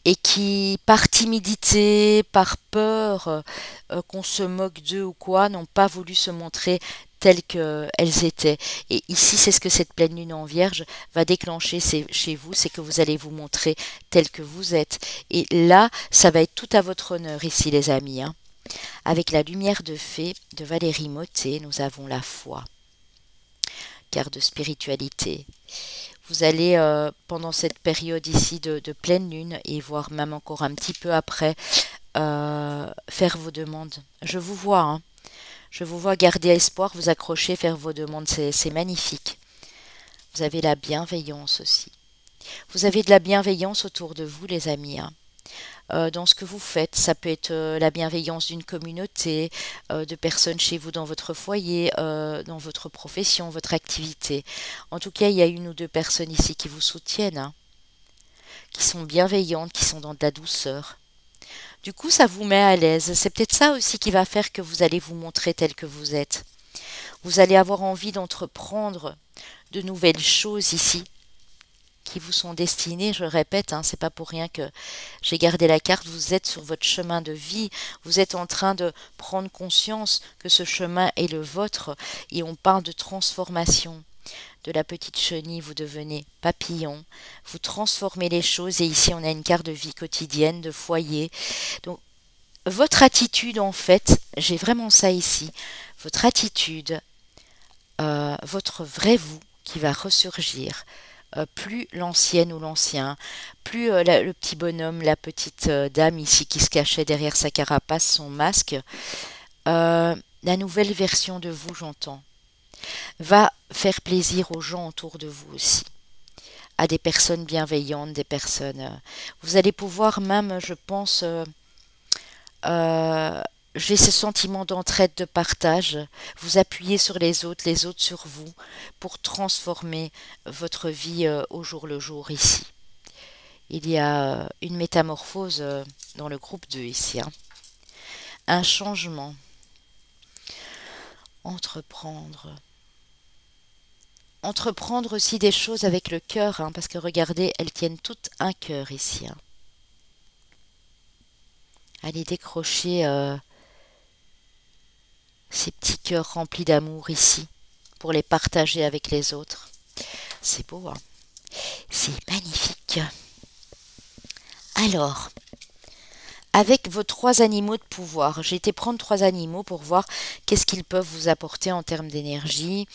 Et qui, par timidité, par peur qu'on se moque d'eux ou quoi, n'ont pas voulu se montrer telles qu'elles étaient. Et ici, c'est ce que cette pleine lune en Vierge va déclencher chez vous, c'est que vous allez vous montrer tel que vous êtes. Et là, ça va être tout à votre honneur ici, les amis. Hein. Avec la lumière de fée de Valérie Mottet, nous avons la foi. Carte de spiritualité. Vous allez, pendant cette période ici de pleine lune, et voire même encore un petit peu après, faire vos demandes. Je vous vois, hein. Je vous vois garder espoir, vous accrocher, faire vos demandes. C'est magnifique. Vous avez la bienveillance aussi. Vous avez de la bienveillance autour de vous, les amis, hein. Dans ce que vous faites. Ça peut être la bienveillance d'une communauté, de personnes chez vous dans votre foyer, dans votre profession, votre activité. En tout cas, il y a une ou deux personnes ici qui vous soutiennent, hein, qui sont bienveillantes, qui sont dans de la douceur. Du coup, ça vous met à l'aise. C'est peut-être ça aussi qui va faire que vous allez vous montrer tel que vous êtes. Vous allez avoir envie d'entreprendre de nouvelles choses ici, qui vous sont destinées, je le répète, hein, c'est pas pour rien que j'ai gardé la carte, vous êtes sur votre chemin de vie, vous êtes en train de prendre conscience que ce chemin est le vôtre, et on parle de transformation. De la petite chenille, vous devenez papillon, vous transformez les choses, et ici on a une carte de vie quotidienne, de foyer. Donc, votre attitude en fait, j'ai vraiment ça ici, votre attitude, votre vrai vous qui va ressurgir, plus l'ancienne ou l'ancien, plus le petit bonhomme, la petite dame ici qui se cachait derrière sa carapace, son masque, la nouvelle version de vous, j'entends, va faire plaisir aux gens autour de vous aussi, à des personnes bienveillantes, des personnes... vous allez pouvoir même, je pense... j'ai ce sentiment d'entraide, de partage, vous appuyez sur les autres sur vous, pour transformer votre vie au jour le jour ici. Il y a une métamorphose dans le groupe 2 ici, hein. Un changement. Entreprendre. Entreprendre aussi des choses avec le cœur, hein, parce que regardez, elles tiennent toutes un cœur ici. Hein. Allez décrocher... ces petits cœurs remplis d'amour ici, pour les partager avec les autres. C'est beau, hein? C'est magnifique. Alors, avec vos 3 animaux de pouvoir, j'ai été prendre 3 animaux pour voir qu'est-ce qu'ils peuvent vous apporter en termes d'énergie.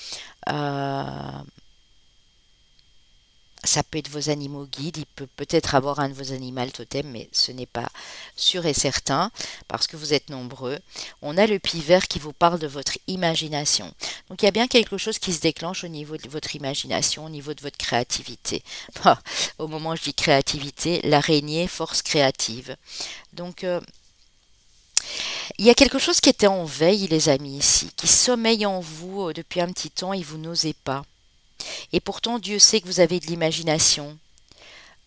Ça peut être vos animaux guides, il peut peut-être avoir un de vos animaux totems, mais ce n'est pas sûr et certain, parce que vous êtes nombreux. On a le pivert qui vous parle de votre imagination. Donc il y a bien quelque chose qui se déclenche au niveau de votre imagination, au niveau de votre créativité. Au moment où je dis créativité, l'araignée, force créative. Donc il y a quelque chose qui était en veille, les amis, ici, qui sommeille en vous depuis un petit temps et vous n'osez pas. Et pourtant, Dieu sait que vous avez de l'imagination.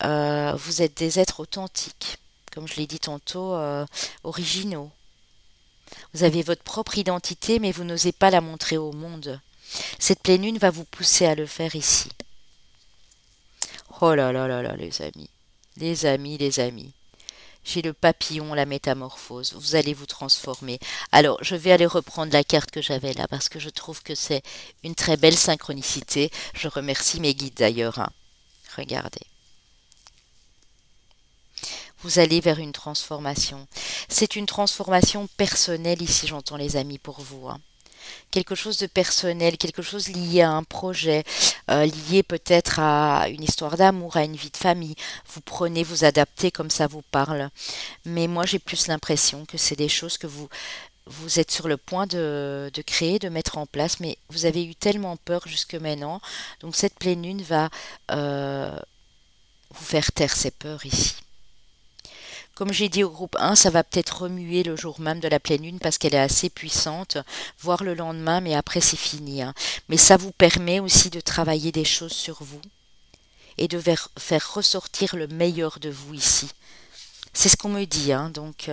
Vous êtes des êtres authentiques, comme je l'ai dit tantôt, originaux. Vous avez votre propre identité, mais vous n'osez pas la montrer au monde. Cette pleine lune va vous pousser à le faire ici. Oh là là là là, les amis. Les amis, les amis. J'ai le papillon, la métamorphose. Vous allez vous transformer. Alors, je vais aller reprendre la carte que j'avais là parce que je trouve que c'est une très belle synchronicité. Je remercie mes guides d'ailleurs, hein. Regardez. Vous allez vers une transformation. C'est une transformation personnelle ici, j'entends les amis, pour vous, hein. Quelque chose de personnel, quelque chose lié à un projet, lié peut-être à une histoire d'amour, à une vie de famille. Vous prenez, vous adaptez comme ça vous parle. Mais moi, j'ai plus l'impression que c'est des choses que vous êtes sur le point de créer, de mettre en place, mais vous avez eu tellement peur jusque maintenant. Donc cette pleine lune va vous faire taire ces peurs ici. Comme j'ai dit au groupe 1, ça va peut-être remuer le jour même de la pleine lune parce qu'elle est assez puissante, voire le lendemain, mais après c'est fini, hein. Mais ça vous permet aussi de travailler des choses sur vous et de faire ressortir le meilleur de vous ici. C'est ce qu'on me dit, hein, donc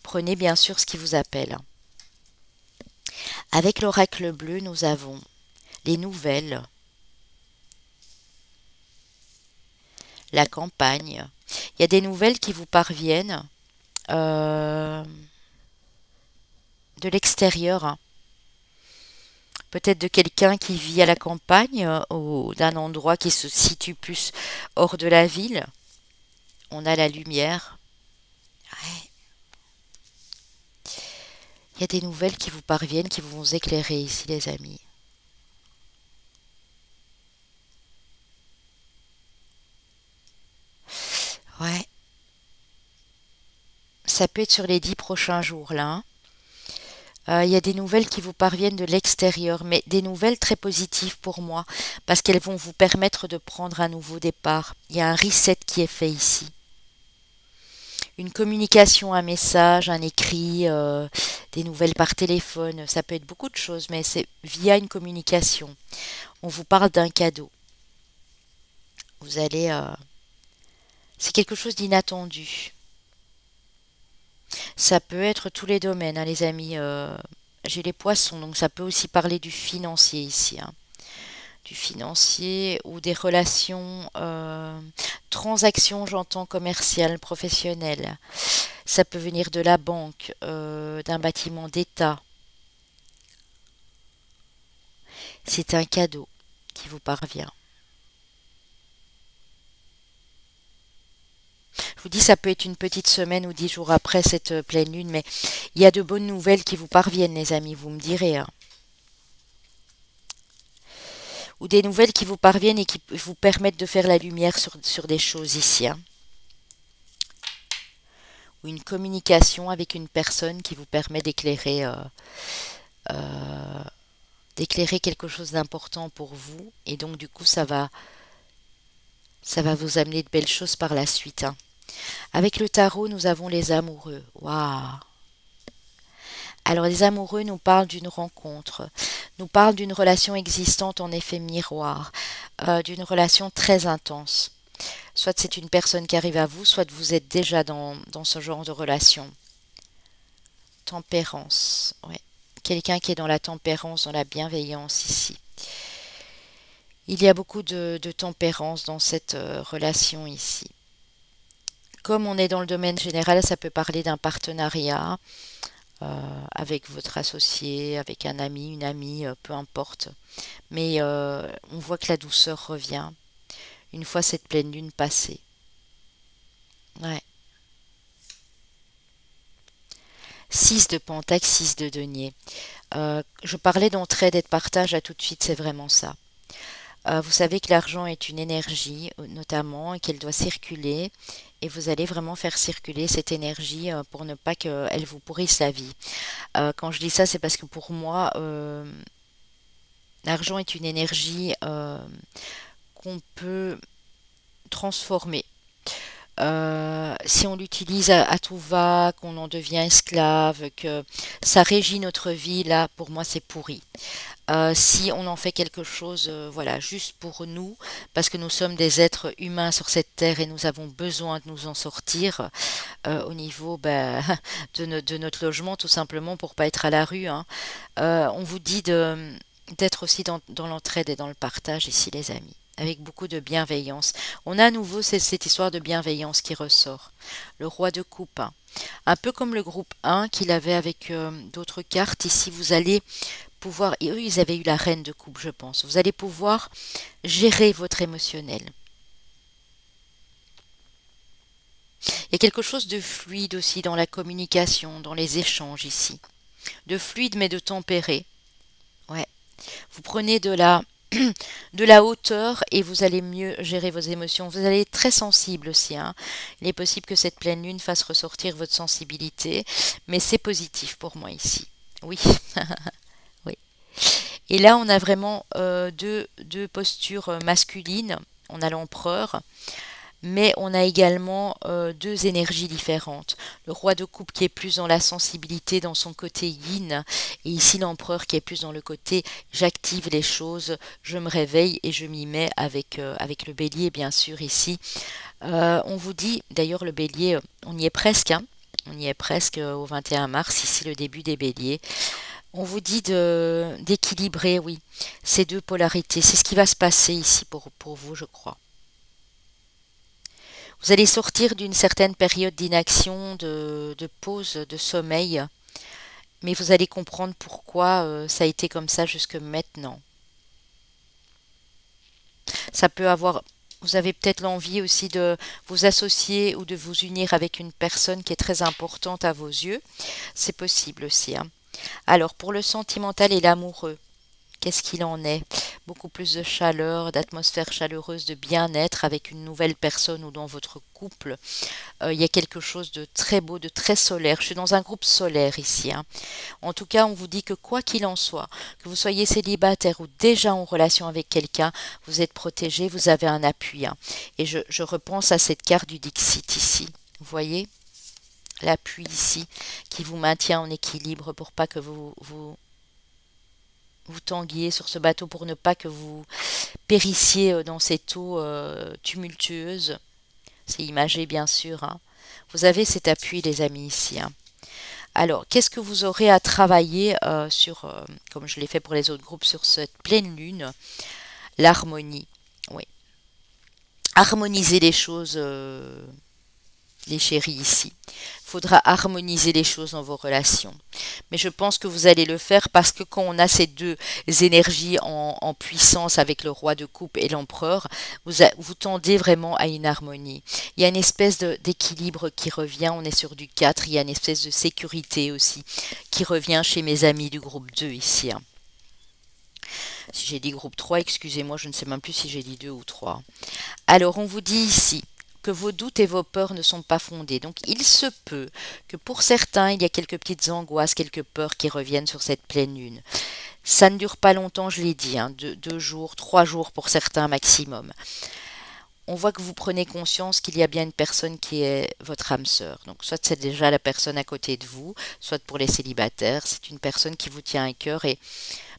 prenez bien sûr ce qui vous appelle. Avec l'oracle bleu, nous avons les nouvelles, la campagne. Il y a des nouvelles qui vous parviennent euh, de l'extérieur, hein. Peut-être de quelqu'un qui vit à la campagne ou d'un endroit qui se situe plus hors de la ville. On a la lumière. Ouais. Il y a des nouvelles qui vous parviennent, qui vont vous éclairer ici, les amis. Ouais. Ça peut être sur les 10 prochains jours, là, hein. Il y a des nouvelles qui vous parviennent de l'extérieur, mais des nouvelles très positives pour moi, parce qu'elles vont vous permettre de prendre un nouveau départ. Il y a un reset qui est fait ici. Une communication, un message, un écrit, des nouvelles par téléphone, ça peut être beaucoup de choses, mais c'est via une communication. On vous parle d'un cadeau. Vous allez... c'est quelque chose d'inattendu. Ça peut être tous les domaines, hein, les amis. J'ai les poissons, donc ça peut aussi parler du financier ici, hein. Du financier ou des relations, transactions, j'entends commerciales, professionnelles. Ça peut venir de la banque, d'un bâtiment d'État. C'est un cadeau qui vous parvient. Je vous dis, ça peut être une petite semaine ou 10 jours après cette pleine lune, mais il y a de bonnes nouvelles qui vous parviennent, les amis, vous me direz, hein. Ou des nouvelles qui vous parviennent et qui vous permettent de faire la lumière sur des choses ici, hein. Ou une communication avec une personne qui vous permet euh, d'éclairer quelque chose d'important pour vous. Et donc, du coup, ça va vous amener de belles choses par la suite, hein. Avec le tarot, nous avons les amoureux. Waouh! Alors, les amoureux nous parlent d'une rencontre, nous parlent d'une relation existante en effet miroir, d'une relation très intense. Soit c'est une personne qui arrive à vous, soit vous êtes déjà dans ce genre de relation. Tempérance, ouais. Quelqu'un qui est dans la tempérance, dans la bienveillance ici. Il y a beaucoup de tempérance dans cette relation ici. Comme on est dans le domaine général, ça peut parler d'un partenariat avec votre associé, avec un ami, une amie, peu importe. Mais on voit que la douceur revient une fois cette pleine lune passée. Ouais. 6 de Pentacle, 6 de denier. Je parlais d'entraide et de partage, à tout de suite, c'est vraiment ça. Vous savez que l'argent est une énergie, notamment, et qu'elle doit circuler. Et vous allez vraiment faire circuler cette énergie pour ne pas qu'elle vous pourrisse la vie. Quand je dis ça, c'est parce que pour moi, l'argent est une énergie qu'on peut transformer. si on l'utilise à tout va, qu'on en devient esclave, que ça régit notre vie, là, pour moi, c'est pourri. Si on en fait quelque chose, voilà, juste pour nous, parce que nous sommes des êtres humains sur cette terre et nous avons besoin de nous en sortir au niveau bah, de notre logement, tout simplement pour pas être à la rue, hein. On vous dit d'être aussi dans l'entraide et dans le partage ici, les amis, avec beaucoup de bienveillance. On a à nouveau cette histoire de bienveillance qui ressort. Le roi de coupe, hein. Un peu comme le groupe 1 qu'il avait avec d'autres cartes. Ici, vous allez pouvoir, et eux, ils avaient eu la reine de coupe, je pense. Vous allez pouvoir gérer votre émotionnel. Il y a quelque chose de fluide aussi dans la communication, dans les échanges ici. De fluide mais de tempéré. Ouais. Vous prenez de la hauteur et vous allez mieux gérer vos émotions. Vous allez être très sensible aussi, hein. Il est possible que cette pleine lune fasse ressortir votre sensibilité, mais c'est positif pour moi ici. Oui, oui. Et là, on a vraiment deux postures masculines. On a l'empereur, mais on a également deux énergies différentes. Le roi de coupe qui est plus dans la sensibilité, dans son côté yin, et ici l'empereur qui est plus dans le côté j'active les choses, je me réveille et je m'y mets avec le bélier bien sûr ici. On vous dit, d'ailleurs le bélier, on y est presque, hein, on y est presque au 21 mars, ici le début des béliers. On vous dit d'équilibrer, oui, ces deux polarités. C'est ce qui va se passer ici pour vous, je crois. Vous allez sortir d'une certaine période d'inaction, de pause, de sommeil, mais vous allez comprendre pourquoi ça a été comme ça jusque maintenant. Ça peut avoir, vous avez peut-être l'envie aussi de vous associer ou de vous unir avec une personne qui est très importante à vos yeux. C'est possible aussi, hein. Alors, pour le sentimental et l'amoureux, qu'est-ce qu'il en est? Beaucoup plus de chaleur, d'atmosphère chaleureuse, de bien-être avec une nouvelle personne ou dans votre couple. Il y a quelque chose de très beau, de très solaire. Je suis dans un groupe solaire ici, hein. En tout cas, on vous dit que quoi qu'il en soit, que vous soyez célibataire ou déjà en relation avec quelqu'un, vous êtes protégé, vous avez un appui, hein. Et je repense à cette carte du Dixit ici. Vous voyez? L'appui ici qui vous maintient en équilibre pour pas que vous tanguiez sur ce bateau, pour ne pas que vous périssiez dans cette eau tumultueuse. C'est imagé bien sûr, hein. Vous avez cet appui les amis ici, hein. Alors, qu'est-ce que vous aurez à travailler comme je l'ai fait pour les autres groupes, sur cette pleine lune? L'harmonie, oui. Harmoniser les choses, les chéris ici. Il faudra harmoniser les choses dans vos relations. Mais je pense que vous allez le faire parce que quand on a ces deux énergies en puissance avec le roi de coupe et l'empereur, vous tendez vraiment à une harmonie. Il y a une espèce d'équilibre qui revient, on est sur du 4, il y a une espèce de sécurité aussi qui revient chez mes amis du groupe 2 ici, hein. Si j'ai dit groupe 3, excusez-moi, je ne sais même plus si j'ai dit 2 ou 3. Alors, on vous dit ici que vos doutes et vos peurs ne sont pas fondés. Donc, il se peut que pour certains, il y a quelques petites angoisses, quelques peurs qui reviennent sur cette pleine lune. Ça ne dure pas longtemps, je l'ai dit, hein, 2 jours, 3 jours pour certains maximum. On voit que vous prenez conscience qu'il y a bien une personne qui est votre âme sœur. Donc, soit c'est déjà la personne à côté de vous, soit pour les célibataires, c'est une personne qui vous tient à cœur et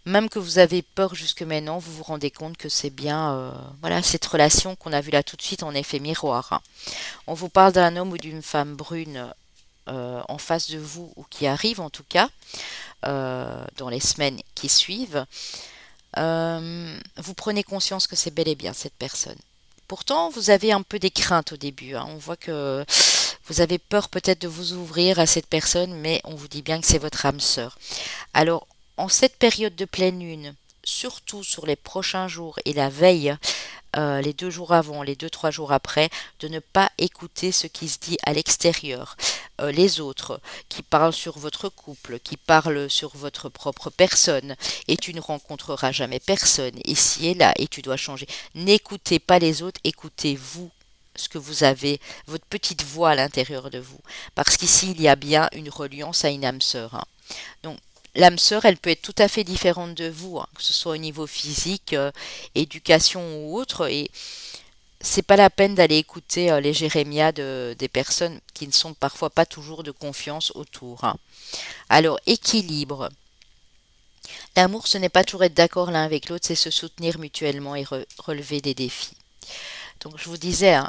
même que vous avez peur jusque maintenant, vous vous rendez compte que c'est bien, voilà, cette relation qu'on a vue là tout de suite en effet miroir, hein. On vous parle d'un homme ou d'une femme brune en face de vous, ou qui arrive en tout cas, dans les semaines qui suivent. Vous prenez conscience que c'est bel et bien cette personne. Pourtant, vous avez un peu des craintes au début, hein. On voit que vous avez peur peut-être de vous ouvrir à cette personne, mais on vous dit bien que c'est votre âme sœur. Alors, en cette période de pleine lune, surtout sur les prochains jours et la veille, les 2 jours avant, les 2, 3 jours après, de ne pas écouter ce qui se dit à l'extérieur. Les autres qui parlent sur votre couple, qui parlent sur votre propre personne, et tu ne rencontreras jamais personne, ici et là, et tu dois changer. N'écoutez pas les autres, écoutez-vous ce que vous avez, votre petite voix à l'intérieur de vous. Parce qu'ici, il y a bien une reliance à une âme sœur, hein. Donc, l'âme sœur, elle peut être tout à fait différente de vous, hein, que ce soit au niveau physique, éducation ou autre. Et c'est pas la peine d'aller écouter les jérémiades des personnes qui ne sont parfois pas toujours de confiance autour, hein. Alors, équilibre. L'amour, ce n'est pas toujours être d'accord l'un avec l'autre, c'est se soutenir mutuellement et relever des défis. Donc, je vous disais, hein,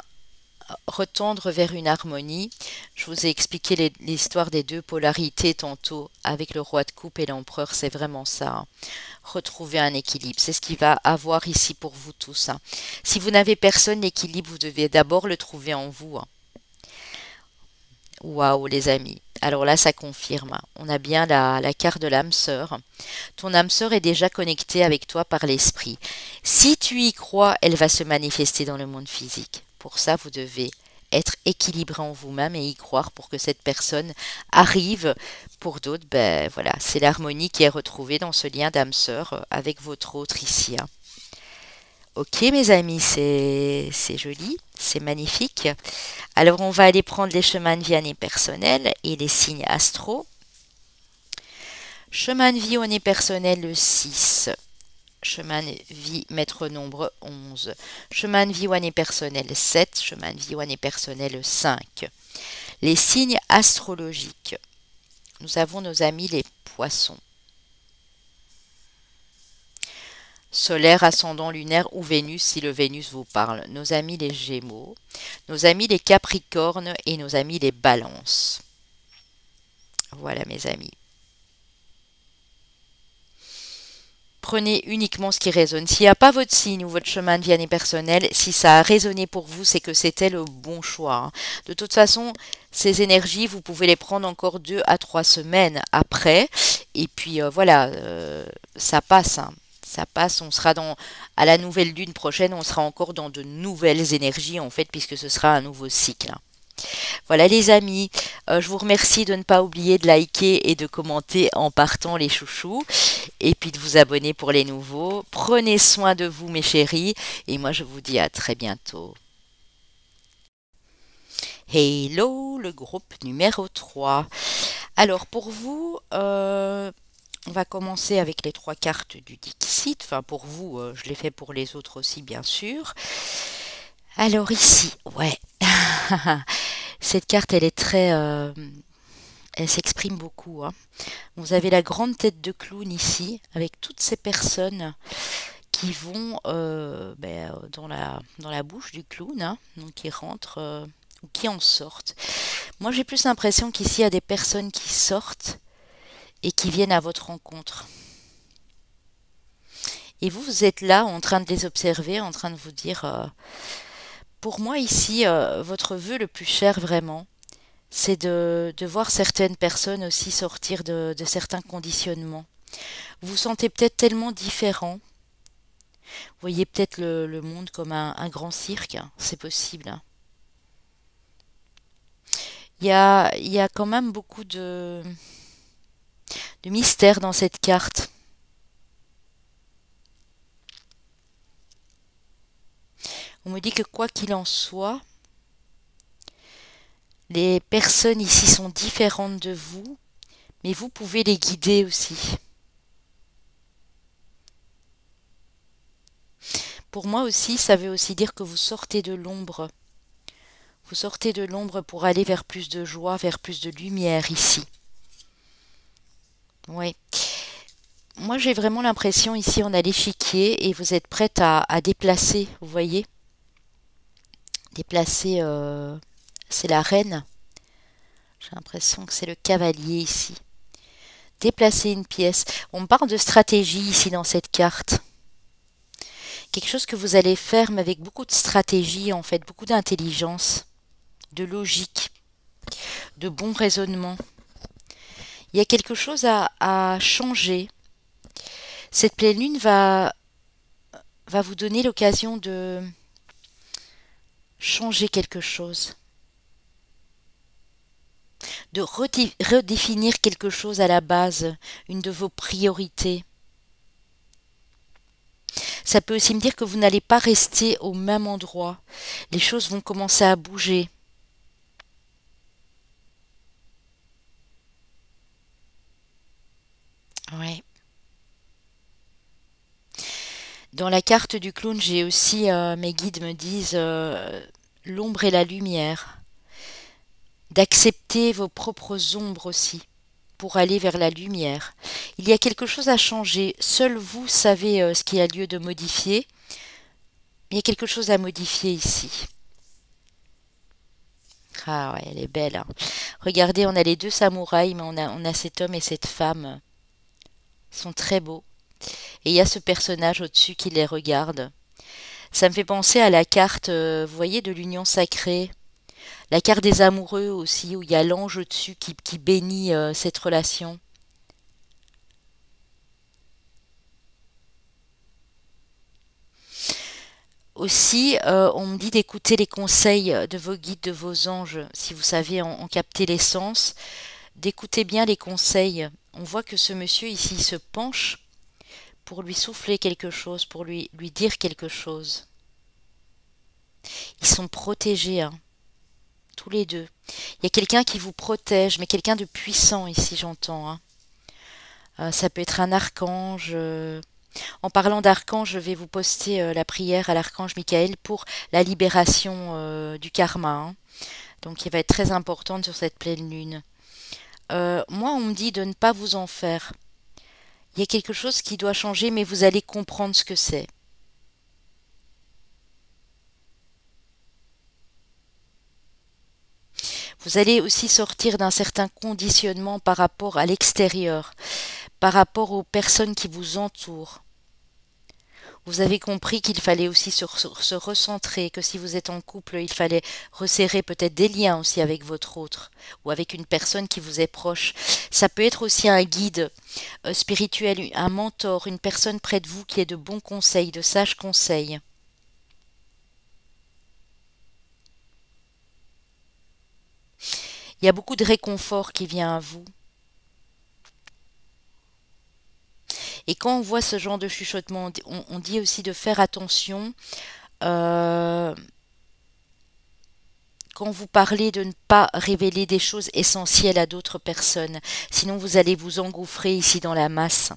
retendre vers une harmonie. Je vous ai expliqué l'histoire des deux polarités tantôt avec le roi de coupe et l'empereur, c'est vraiment ça, hein. Retrouver un équilibre, c'est ce qu'il va avoir ici pour vous tous, hein. Si vous n'avez personne, l'équilibre, vous devez d'abord le trouver en vous, hein. Waouh les amis. Alors là, ça confirme, hein. On a bien la carte de l'âme sœur. Ton âme sœur est déjà connectée avec toi par l'esprit. Si tu y crois, elle va se manifester dans le monde physique. Pour ça, vous devez être équilibré en vous-même et y croire pour que cette personne arrive. Pour d'autres, ben voilà, c'est l'harmonie qui est retrouvée dans ce lien d'âme sœur avec votre autre ici, hein. Ok mes amis, c'est joli, c'est magnifique. Alors on va aller prendre les chemins de vie année personnelle et les signes astro. Chemin de vie au nez personnel le 6. Chemin de vie maître nombre 11. Chemin de vie au année personnel 7. Chemin de vie au année personnel 5. Les signes astrologiques. Nous avons nos amis les poissons. Solaire, ascendant, lunaire ou Vénus si le Vénus vous parle. Nos amis les Gémeaux. Nos amis les Capricornes et nos amis les Balances. Voilà mes amis. Prenez uniquement ce qui résonne. S'il n'y a pas votre signe ou votre chemin de vie année personnelle, si ça a résonné pour vous, c'est que c'était le bon choix, hein. De toute façon, ces énergies, vous pouvez les prendre encore 2 à 3 semaines après. Et puis voilà, ça passe, hein. Ça passe, on sera à la nouvelle lune prochaine, on sera encore dans de nouvelles énergies en fait, puisque ce sera un nouveau cycle, hein. Voilà les amis, je vous remercie de ne pas oublier de liker et de commenter en partant les chouchous et puis de vous abonner pour les nouveaux. Prenez soin de vous mes chéris et moi je vous dis à très bientôt. Hello, le groupe numéro 3. Alors pour vous, on va commencer avec les 3 cartes du Dixit. Enfin pour vous, je l'ai fait pour les autres aussi bien sûr. Alors ici, ouais. Cette carte, elle est très... elle s'exprime beaucoup, hein. Vous avez la grande tête de clown ici, avec toutes ces personnes qui vont dans la bouche du clown, hein, donc qui rentrent ou qui en sortent. Moi, j'ai plus l'impression qu'ici, il y a des personnes qui sortent et qui viennent à votre rencontre. Et vous, vous êtes là en train de les observer, en train de vous dire... pour moi, ici, votre vœu le plus cher, vraiment, c'est de voir certaines personnes aussi sortir de certains conditionnements. Vous vous sentez peut-être tellement différent. Vous voyez peut-être le monde comme un grand cirque, hein. C'est possible, hein. Il y a quand même beaucoup de mystère dans cette carte. On me dit que quoi qu'il en soit, les personnes ici sont différentes de vous, mais vous pouvez les guider aussi. Pour moi aussi, ça veut aussi dire que vous sortez de l'ombre. Vous sortez de l'ombre pour aller vers plus de joie, vers plus de lumière ici. Oui. Moi, j'ai vraiment l'impression, ici, on a l'échiquier et vous êtes prête à déplacer, vous voyez? Déplacer, c'est la reine. J'ai l'impression que c'est le cavalier ici. Déplacer une pièce. On me parle de stratégie ici dans cette carte. Quelque chose que vous allez faire, mais avec beaucoup de stratégie, en fait, beaucoup d'intelligence, de logique, de bon raisonnement. Il y a quelque chose à changer. Cette pleine lune va vous donner l'occasion de changer quelque chose, de redéfinir quelque chose à la base, une de vos priorités. Ça peut aussi me dire que vous n'allez pas rester au même endroit. Les choses vont commencer à bouger. Ouais. Dans la carte du clown, j'ai aussi, mes guides me disent l'ombre et la lumière, d'accepter vos propres ombres aussi, pour aller vers la lumière. Il y a quelque chose à changer. Seul vous savez ce qui a lieu de modifier. Il y a quelque chose à modifier ici. Ah ouais, elle est belle, hein. Regardez, on a les deux samouraïs, mais on a cet homme et cette femme. Ils sont très beaux. Et il y a ce personnage au-dessus qui les regarde. Ça me fait penser à la carte, vous voyez, de l'union sacrée. La carte des amoureux aussi, où il y a l'ange au-dessus qui bénit cette relation. Aussi, on me dit d'écouter les conseils de vos guides, de vos anges, si vous savez en capter l'essence. D'écouter bien les conseils. On voit que ce monsieur ici se penche pour lui souffler quelque chose, pour lui dire quelque chose. Ils sont protégés, hein, tous les deux. Il y a quelqu'un qui vous protège, mais quelqu'un de puissant ici, j'entends, hein. Ça peut être un archange. En parlant d'archange, je vais vous poster la prière à l'archange Michael pour la libération du karma, hein. Donc, il va être très importante sur cette pleine lune. Moi, on me dit de ne pas vous en faire. Il y a quelque chose qui doit changer, mais vous allez comprendre ce que c'est. Vous allez aussi sortir d'un certain conditionnement par rapport à l'extérieur, par rapport aux personnes qui vous entourent. Vous avez compris qu'il fallait aussi se recentrer, que si vous êtes en couple, il fallait resserrer peut-être des liens aussi avec votre autre ou avec une personne qui vous est proche. Ça peut être aussi un guide spirituel, un mentor, une personne près de vous qui ait de bons conseils, de sages conseils. Il y a beaucoup de réconfort qui vient à vous. Et quand on voit ce genre de chuchotement, on dit aussi de faire attention euh, quand vous parlez de ne pas révéler des choses essentielles à d'autres personnes. Sinon, vous allez vous engouffrer ici dans la masse.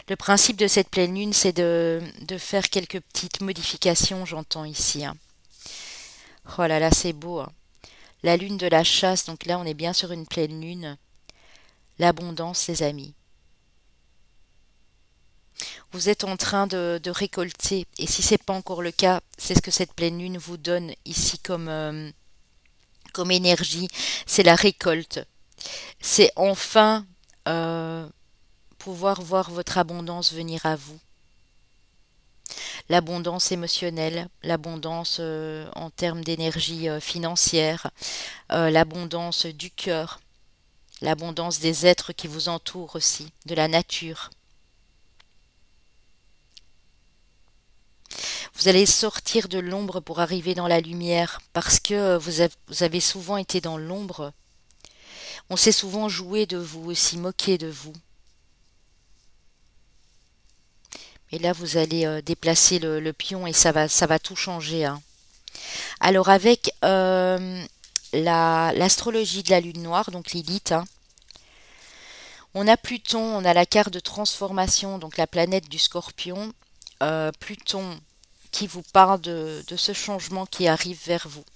Le principe de cette pleine lune, c'est de faire quelques petites modifications, j'entends ici, hein. Oh là là, c'est beau, hein. La lune de la chasse, donc là, on est bien sur une pleine lune. L'abondance, les amis. Vous êtes en train de récolter, et si c'est pas encore le cas, c'est ce que cette pleine lune vous donne ici comme énergie, c'est la récolte. C'est enfin euh, pouvoir voir votre abondance venir à vous. L'abondance émotionnelle, l'abondance en termes d'énergie financière, l'abondance du cœur, l'abondance des êtres qui vous entourent aussi, de la nature. Vous allez sortir de l'ombre pour arriver dans la lumière parce que vous avez souvent été dans l'ombre. On s'est souvent joué de vous aussi, moqué de vous. Et là, vous allez déplacer le pion et ça va tout changer, hein. Alors avec l'astrologie de la lune noire, donc Lilith, hein, on a Pluton, on a la carte de transformation, donc la planète du Scorpion. Pluton qui vous parle de ce changement qui arrive vers vous,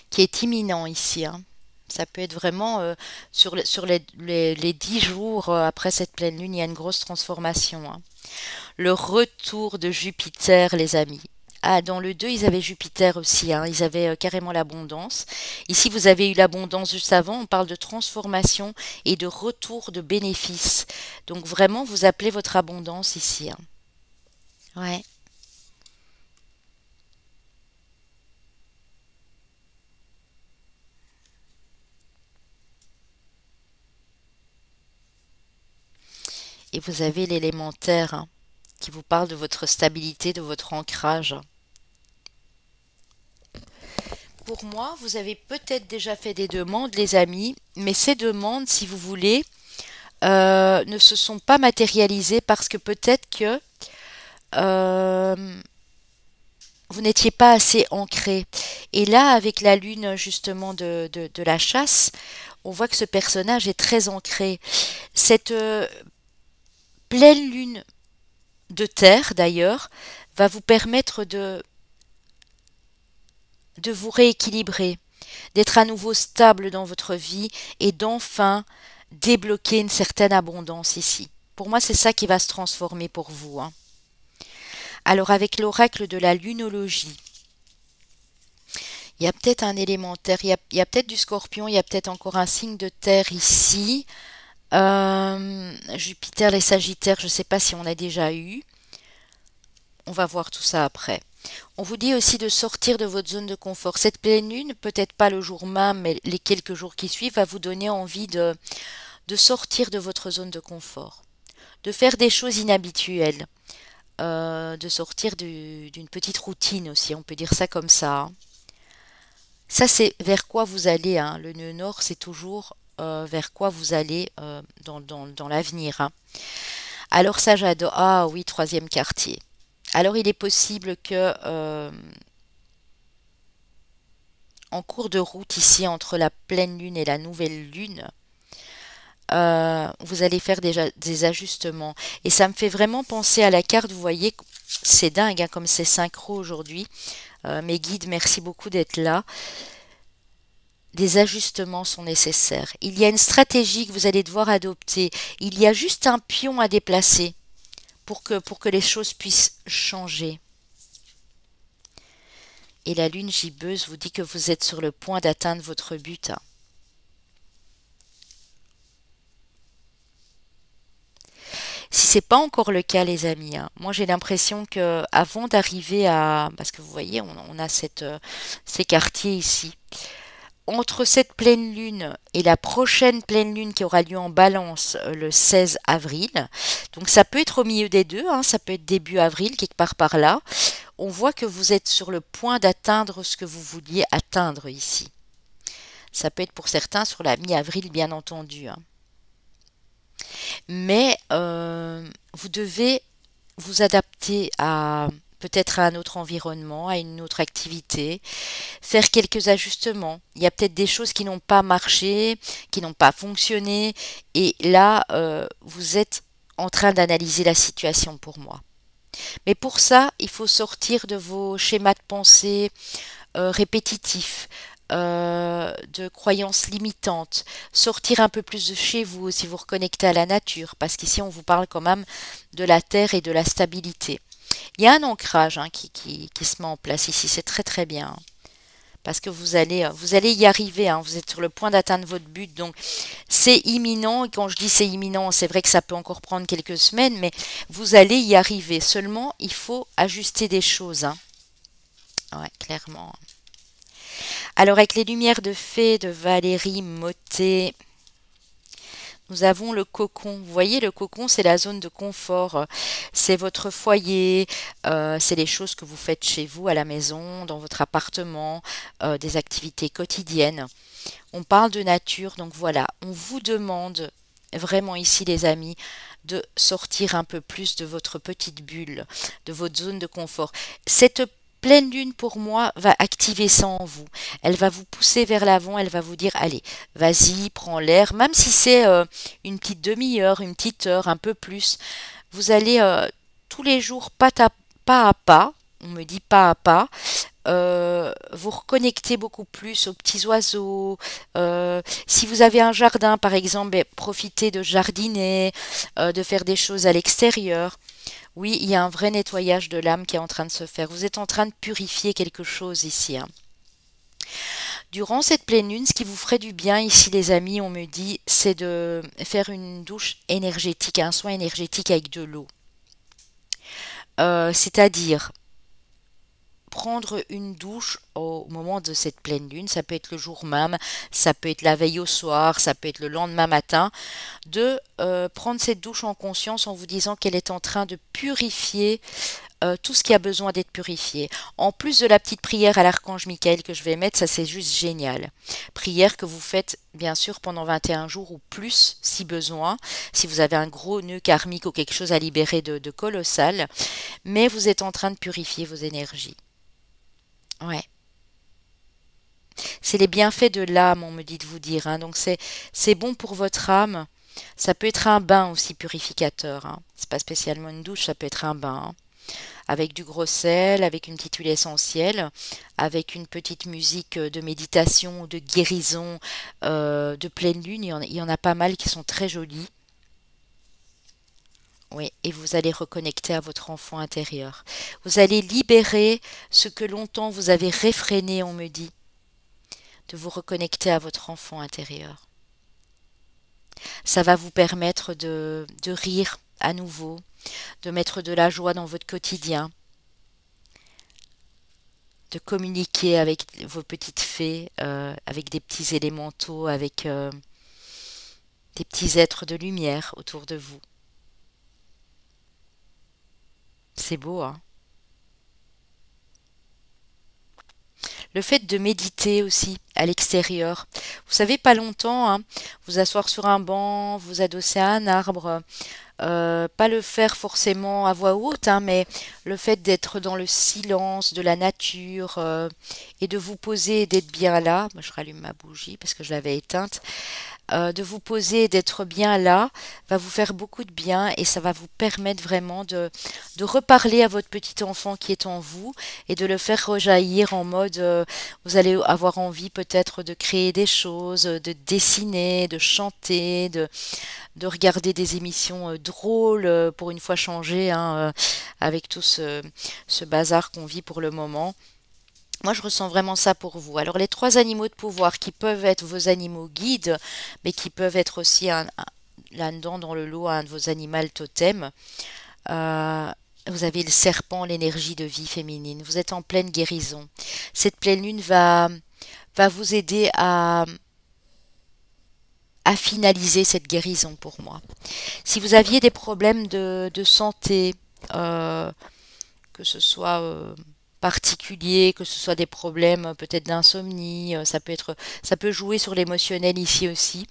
qui est imminent ici, hein. Ça peut être vraiment sur les 10 jours après cette pleine lune, il y a une grosse transformation, hein. Le retour de Jupiter, les amis. Ah, dans le 2, ils avaient Jupiter aussi, hein. Ils avaient carrément l'abondance. Ici, vous avez eu l'abondance juste avant. On parle de transformation et de retour de bénéfices. Donc vraiment, vous appelez votre abondance ici, hein. Ouais. Et vous avez l'élémentaire, hein, qui vous parle de votre stabilité, de votre ancrage. Pour moi, vous avez peut-être déjà fait des demandes, les amis, mais ces demandes, si vous voulez, ne se sont pas matérialisées parce que peut-être que euh, vous n'étiez pas assez ancré. Et là, avec la lune justement de la chasse, on voit que ce personnage est très ancré. Cette pleine lune de terre, d'ailleurs, va vous permettre de vous rééquilibrer, d'être à nouveau stable dans votre vie et d'enfin débloquer une certaine abondance ici. Pour moi, c'est ça qui va se transformer pour vous, hein. Alors, avec l'oracle de la lunologie, il y a peut-être un élémentaire, il y a peut-être du scorpion, il y a peut-être encore un signe de terre ici. Jupiter, les sagittaires, je ne sais pas si on a déjà eu. On va voir tout ça après. On vous dit aussi de sortir de votre zone de confort. Cette pleine lune, peut-être pas le jour même, mais les quelques jours qui suivent, va vous donner envie de sortir de votre zone de confort, de faire des choses inhabituelles, de sortir d'une petite routine aussi, on peut dire ça comme ça, hein. Ça, c'est vers quoi vous allez, hein. Le nœud nord, c'est toujours vers quoi vous allez dans l'avenir, hein. Alors ça, j'adore. Ah oui, troisième quartier. Alors, il est possible que en cours de route ici, entre la pleine lune et la nouvelle lune, vous allez faire des ajustements. Et ça me fait vraiment penser à la carte, vous voyez, c'est dingue, hein, comme c'est synchro aujourd'hui. Mes guides, merci beaucoup d'être là. Des ajustements sont nécessaires. Il y a une stratégie que vous allez devoir adopter. Il y a juste un pion à déplacer pour que les choses puissent changer. Et la lune gibbeuse vous dit que vous êtes sur le point d'atteindre votre but, hein. Si c'est pas encore le cas, les amis, hein, moi j'ai l'impression que avant d'arriver à, parce que vous voyez, on a ces quartiers ici, entre cette pleine lune et la prochaine pleine lune qui aura lieu en Balance le 16 avril, donc ça peut être au milieu des deux, hein, ça peut être début avril, quelque part par là, on voit que vous êtes sur le point d'atteindre ce que vous vouliez atteindre ici. Ça peut être pour certains sur la mi-avril, bien entendu, hein. Mais vous devez vous adapter à peut-être à un autre environnement, à une autre activité, faire quelques ajustements. Il y a peut-être des choses qui n'ont pas marché, qui n'ont pas fonctionné, et là, vous êtes en train d'analyser la situation pour moi. Mais pour ça, il faut sortir de vos schémas de pensée répétitifs, de croyances limitantes, sortir un peu plus de chez vous, aussi vous reconnecter à la nature, parce qu'ici on vous parle quand même de la terre et de la stabilité. Il y a un ancrage, hein, qui se met en place ici, c'est très très bien, hein, parce que vous allez y arriver, hein, vous êtes sur le point d'atteindre votre but, donc c'est imminent, et quand je dis c'est imminent, c'est vrai que ça peut encore prendre quelques semaines, mais vous allez y arriver, seulement il faut ajuster des choses, hein. Ouais, clairement. Alors avec les lumières de fée de Valérie Mottet, nous avons le cocon. Vous voyez, le cocon, c'est la zone de confort. C'est votre foyer, c'est les choses que vous faites chez vous, à la maison, dans votre appartement, des activités quotidiennes. On parle de nature, donc voilà, on vous demande vraiment ici, les amis, de sortir un peu plus de votre petite bulle, de votre zone de confort. Cette pleine lune, pour moi, va activer ça en vous. Elle va vous pousser vers l'avant, elle va vous dire, allez, vas-y, prends l'air, même si c'est une petite demi-heure, une petite heure, un peu plus. Vous allez tous les jours, pas à pas, on me dit pas à pas, vous reconnecter beaucoup plus aux petits oiseaux. Si vous avez un jardin, par exemple, ben, profitez de jardiner, de faire des choses à l'extérieur. Oui, il y a un vrai nettoyage de l'âme qui est en train de se faire. Vous êtes en train de purifier quelque chose ici, hein. Durant cette pleine lune, ce qui vous ferait du bien ici, les amis, on me dit, c'est de faire une douche énergétique, un soin énergétique avec de l'eau. C'est-à-dire prendre une douche au moment de cette pleine lune, ça peut être le jour même, ça peut être la veille au soir, ça peut être le lendemain matin, de prendre cette douche en conscience en vous disant qu'elle est en train de purifier tout ce qui a besoin d'être purifié. En plus de la petite prière à l'archange Michael que je vais mettre, ça c'est juste génial. Prière que vous faites bien sûr pendant 21 jours ou plus si besoin, si vous avez un gros nœud karmique ou quelque chose à libérer de colossal, mais vous êtes en train de purifier vos énergies. Ouais. C'est les bienfaits de l'âme, on me dit de vous dire, hein. Donc c'est bon pour votre âme. Ça peut être un bain aussi purificateur, hein. C'est pas spécialement une douche, ça peut être un bain, hein. Avec du gros sel, avec une petite huile essentielle, avec une petite musique de méditation, de guérison, de pleine lune. Il y en a pas mal qui sont très jolies. Oui, et vous allez reconnecter à votre enfant intérieur. Vous allez libérer ce que longtemps vous avez réfréné, on me dit, de vous reconnecter à votre enfant intérieur. Ça va vous permettre de rire à nouveau, de mettre de la joie dans votre quotidien, de communiquer avec vos petites fées, avec des petits élémentaux, avec des petits êtres de lumière autour de vous. C'est beau, hein? Le fait de méditer aussi à l'extérieur. Vous savez, pas longtemps, hein, vous asseoir sur un banc, vous adosser à un arbre, pas le faire forcément à voix haute, hein, mais le fait d'être dans le silence de la nature et de vous poser et d'être bien là. Moi, je rallume ma bougie parce que je l'avais éteinte. De vous poser et d'être bien là va vous faire beaucoup de bien et ça va vous permettre vraiment de reparler à votre petit enfant qui est en vous et de le faire rejaillir en mode vous allez avoir envie peut-être de créer des choses, de dessiner, de chanter, de regarder des émissions drôles pour une fois changer, hein, avec tout ce bazar qu'on vit pour le moment. Moi, je ressens vraiment ça pour vous. Alors, les trois animaux de pouvoir qui peuvent être vos animaux guides, mais qui peuvent être aussi là-dedans, dans le lot, un de vos animaux totems. euh, vous avez le serpent, l'énergie de vie féminine. Vous êtes en pleine guérison. Cette pleine lune va vous aider à finaliser cette guérison pour moi. Si vous aviez des problèmes de santé, euh, que ce soit particuliers, que ce soit des problèmes peut-être d'insomnie, ça peut jouer sur l'émotionnel ici aussi.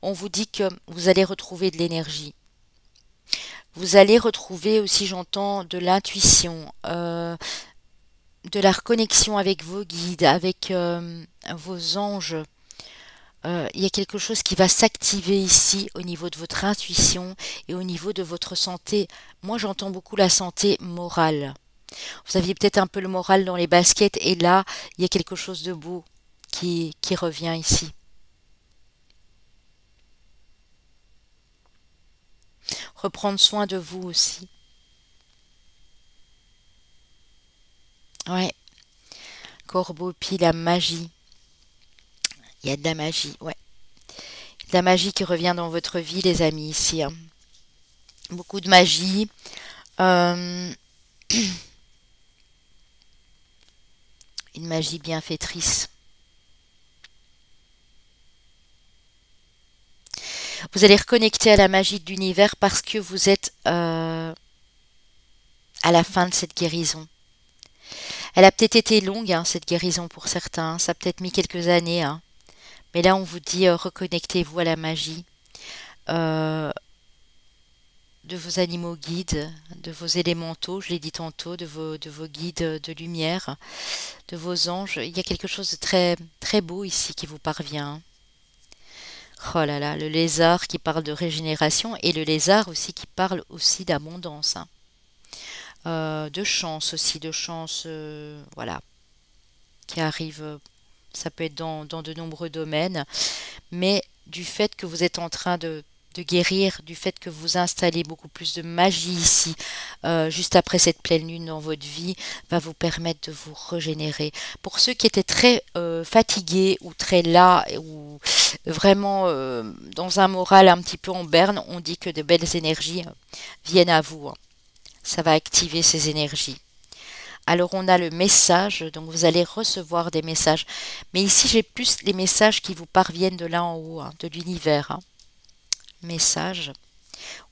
On vous dit que vous allez retrouver de l'énergie. Vous allez retrouver aussi, j'entends, de l'intuition, de la reconnexion avec vos guides, avec vos anges. Il y a quelque chose qui va s'activer ici au niveau de votre intuition et au niveau de votre santé. Moi, j'entends beaucoup la santé morale. Vous aviez peut-être un peu le moral dans les baskets et là, il y a quelque chose de beau qui revient ici. Reprendre soin de vous aussi. Ouais, Corbeau, puis la magie. Il y a de la magie, ouais. De la magie qui revient dans votre vie, les amis, ici, hein. Beaucoup de magie. Euh, une magie bienfaitrice. Vous allez reconnecter à la magie de l'univers parce que vous êtes à la fin de cette guérison. Elle a peut-être été longue, hein, cette guérison pour certains. Ça a peut-être mis quelques années, hein. Mais là, on vous dit reconnectez-vous à la magie euh, de vos animaux guides, de vos élémentaux, je l'ai dit tantôt, de vos guides de lumière, de vos anges. Il y a quelque chose de très, très beau ici qui vous parvient. Oh là là, le lézard qui parle de régénération et le lézard aussi qui parle aussi d'abondance, hein. De chance aussi, de chance, voilà, qui arrive. Ça peut être dans de nombreux domaines, mais du fait que vous êtes en train de guérir, du fait que vous installez beaucoup plus de magie ici, juste après cette pleine lune dans votre vie, va vous permettre de vous régénérer. Pour ceux qui étaient très fatigués ou très las ou vraiment dans un moral un petit peu en berne, on dit que de belles énergies viennent à vous, hein. Ça va activer ces énergies. Alors on a le message, donc vous allez recevoir des messages. Mais ici j'ai plus les messages qui vous parviennent de là en haut, hein, de l'univers, hein. Message.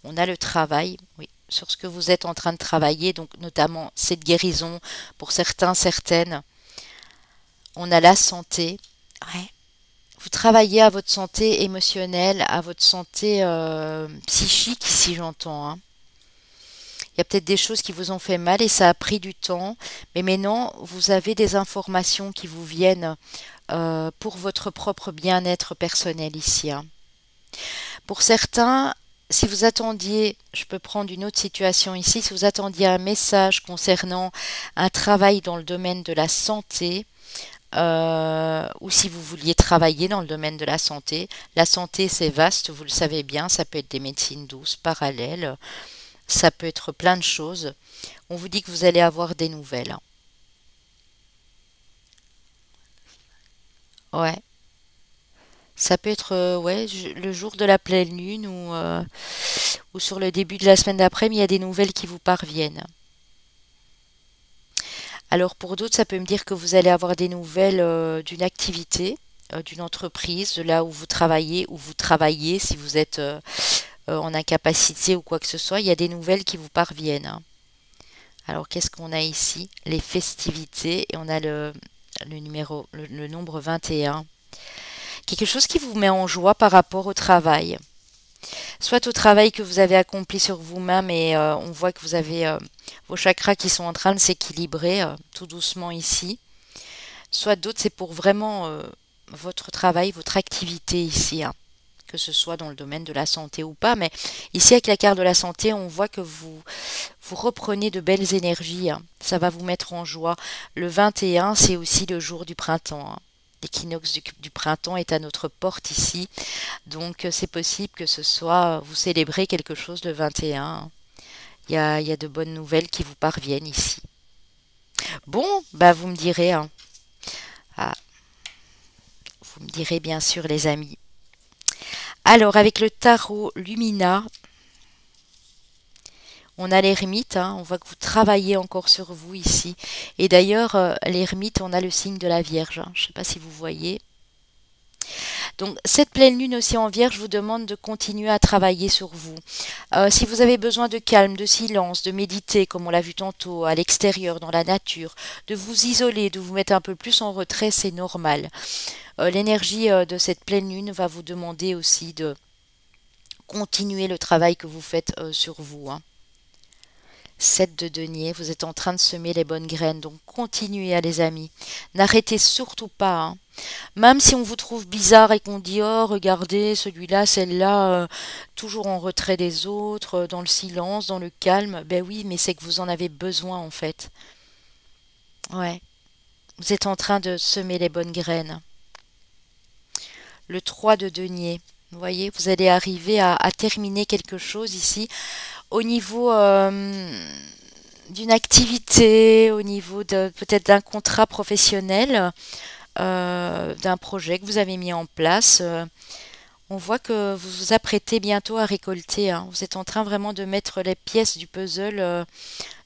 On a le travail, oui, sur ce que vous êtes en train de travailler, donc notamment cette guérison pour certains, certaines. On a la santé. Ouais. Vous travaillez à votre santé émotionnelle, à votre santé psychique ici j'entends, hein. Il Il y a peut-être des choses qui vous ont fait mal et ça a pris du temps. Mais maintenant, vous avez des informations qui vous viennent pour votre propre bien-être personnel ici, hein. Pour certains, si vous attendiez, je peux prendre une autre situation ici, si vous attendiez un message concernant un travail dans le domaine de la santé, ou si vous vouliez travailler dans le domaine de la santé c'est vaste, vous le savez bien, ça peut être des médecines douces, parallèles, ça peut être plein de choses. On vous dit que vous allez avoir des nouvelles, hein. Ouais. Ça peut être ouais, le jour de la pleine lune ou sur le début de la semaine d'après, mais il y a des nouvelles qui vous parviennent. Alors pour d'autres, ça peut me dire que vous allez avoir des nouvelles d'une activité, d'une entreprise, de là où vous travaillez, si vous êtes en incapacité ou quoi que ce soit, il y a des nouvelles qui vous parviennent, hein. Alors qu'est-ce qu'on a ici? Les festivités et on a le nombre 21. Quelque chose qui vous met en joie par rapport au travail. Soit au travail que vous avez accompli sur vous-même et on voit que vous avez vos chakras qui sont en train de s'équilibrer tout doucement ici. Soit d'autres, c'est pour vraiment votre travail, votre activité ici, hein, que ce soit dans le domaine de la santé ou pas. Mais ici, avec la carte de la santé, on voit que vous reprenez de belles énergies, hein. Ça va vous mettre en joie. Le 21, c'est aussi le jour du printemps, hein. L'équinoxe du printemps est à notre porte ici. Donc c'est possible que ce soit, vous célébrez quelque chose le 21. Il y a de bonnes nouvelles qui vous parviennent ici. Bon, bah vous me direz, hein. Ah, vous me direz bien sûr les amis. Alors avec le tarot Lumina, on a l'ermite, hein, on voit que vous travaillez encore sur vous ici. Et d'ailleurs, l'ermite, on a le signe de la Vierge, hein. Je ne sais pas si vous voyez. Donc cette pleine lune aussi en Vierge vous demande de continuer à travailler sur vous. Si vous avez besoin de calme, de silence, de méditer, comme on l'a vu tantôt, à l'extérieur, dans la nature, de vous isoler, de vous mettre un peu plus en retrait, c'est normal. L'énergie de cette pleine lune va vous demander aussi de continuer le travail que vous faites sur vous, hein. 7 de denier, vous êtes en train de semer les bonnes graines, donc continuez les amis. N'arrêtez surtout pas, hein. Même si on vous trouve bizarre et qu'on dit oh regardez celui-là, celle-là, toujours en retrait des autres, dans le silence, dans le calme, ben oui, mais c'est que vous en avez besoin en fait. Ouais, vous êtes en train de semer les bonnes graines. Le 3 de denier, vous voyez, vous allez arriver à terminer quelque chose ici au niveau d'une activité, au niveau de peut-être d'un contrat professionnel, d'un projet que vous avez mis en place. On voit que vous vous apprêtez bientôt à récolter, hein. Vous êtes en train vraiment de mettre les pièces du puzzle,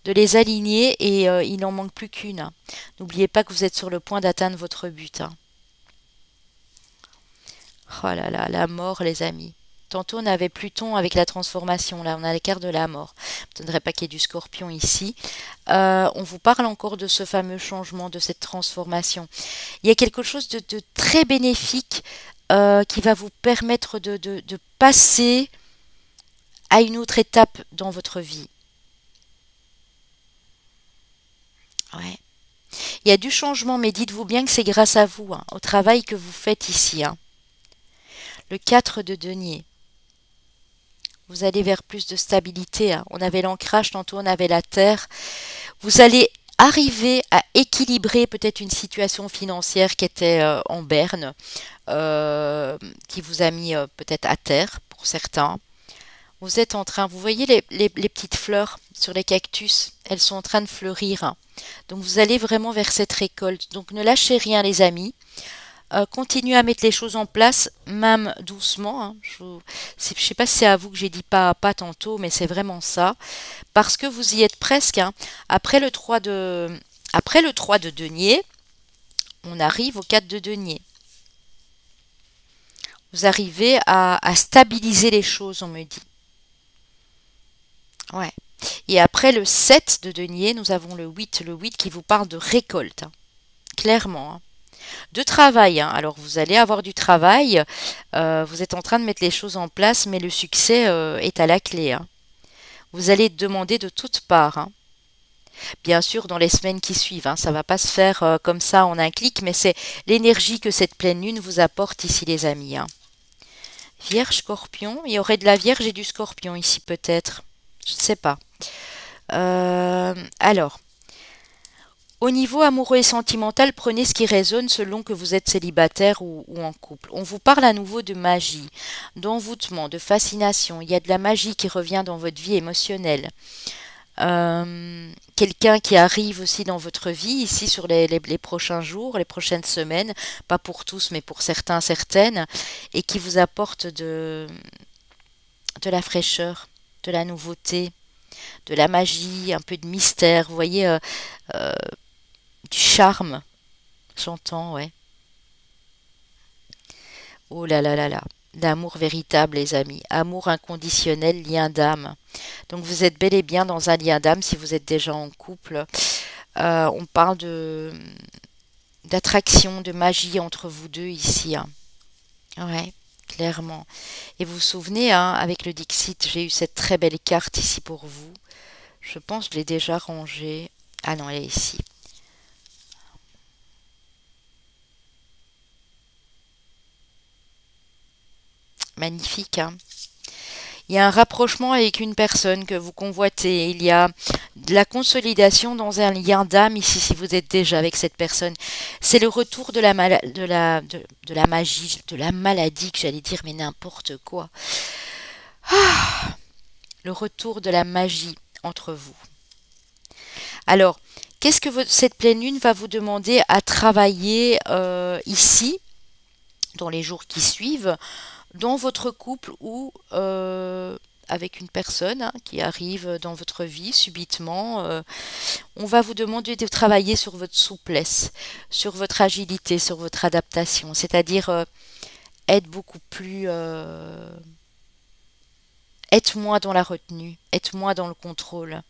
de les aligner et il n'en manque plus qu'une, hein. N'oubliez pas que vous êtes sur le point d'atteindre votre but, hein. Oh là là, la mort les amis. Tantôt on avait Pluton avec la transformation, là on a l'écart de la mort. Je ne voudrais pas qu'il y ait du scorpion ici. On vous parle encore de ce fameux changement, de cette transformation. Il y a quelque chose de très bénéfique qui va vous permettre de passer à une autre étape dans votre vie. Ouais. Il y a du changement, mais dites-vous bien que c'est grâce à vous, hein, au travail que vous faites ici, hein. Le 4 de denier. Vous allez vers plus de stabilité, hein. On avait l'ancrage, tantôt on avait la terre. Vous allez arriver à équilibrer peut-être une situation financière qui était en berne, qui vous a mis peut-être à terre pour certains. Vous êtes en train, vous voyez les petites fleurs sur les cactus, elles sont en train de fleurir, hein. Donc vous allez vraiment vers cette récolte. Donc ne lâchez rien les amis. Continuez à mettre les choses en place, même doucement, hein. Je ne sais pas si c'est à vous que j'ai dit pas à pas tantôt, mais c'est vraiment ça. Parce que vous y êtes presque, hein. Après le 3 de denier, on arrive au 4 de denier. Vous arrivez à stabiliser les choses, on me dit. Ouais. Et après le 7 de denier, nous avons le 8 qui vous parle de récolte, hein. Clairement, hein. De travail, hein. Alors vous allez avoir du travail, vous êtes en train de mettre les choses en place, mais le succès est à la clé, hein. Vous allez demander de toutes parts, hein. Bien sûr, dans les semaines qui suivent, hein, ça va pas se faire comme ça en un clic, mais c'est l'énergie que cette pleine lune vous apporte ici, les amis, hein. Vierge, Scorpion, il y aurait de la Vierge et du Scorpion ici peut-être. Je ne sais pas. Alors, au niveau amoureux et sentimental, prenez ce qui résonne selon que vous êtes célibataire ou en couple. On vous parle à nouveau de magie, d'envoûtement, de fascination. Il y a de la magie qui revient dans votre vie émotionnelle. Quelqu'un qui arrive aussi dans votre vie ici sur les prochains jours, les prochaines semaines, pas pour tous mais pour certains, certaines, et qui vous apporte de la fraîcheur, de la nouveauté, de la magie, un peu de mystère, vous voyez, euh, du charme, j'entends, ouais. Oh là là là là, l'amour véritable, les amis, amour inconditionnel, lien d'âme. Donc vous êtes bel et bien dans un lien d'âme si vous êtes déjà en couple. On parle d'attraction, de magie entre vous deux ici, hein. Ouais, clairement. Et vous vous souvenez, hein, avec le Dixit, j'ai eu cette très belle carte ici pour vous. Je pense que je l'ai déjà rangée. Ah non, elle est ici. Magnifique, hein. Il y a un rapprochement avec une personne que vous convoitez. Il y a de la consolidation dans un lien d'âme ici si vous êtes déjà avec cette personne. C'est le retour de de la magie, de la maladie que j'allais dire, mais n'importe quoi. Le retour de la magie entre vous. Alors, qu'est-ce que cette pleine lune va vous demander à travailler ici, dans les jours qui suivent, dans votre couple ou avec une personne, hein, qui arrive dans votre vie subitement. On va vous demander de travailler sur votre souplesse, sur votre agilité, sur votre adaptation, c'est-à-dire être beaucoup plus... être moins dans la retenue, être moins dans le contrôle,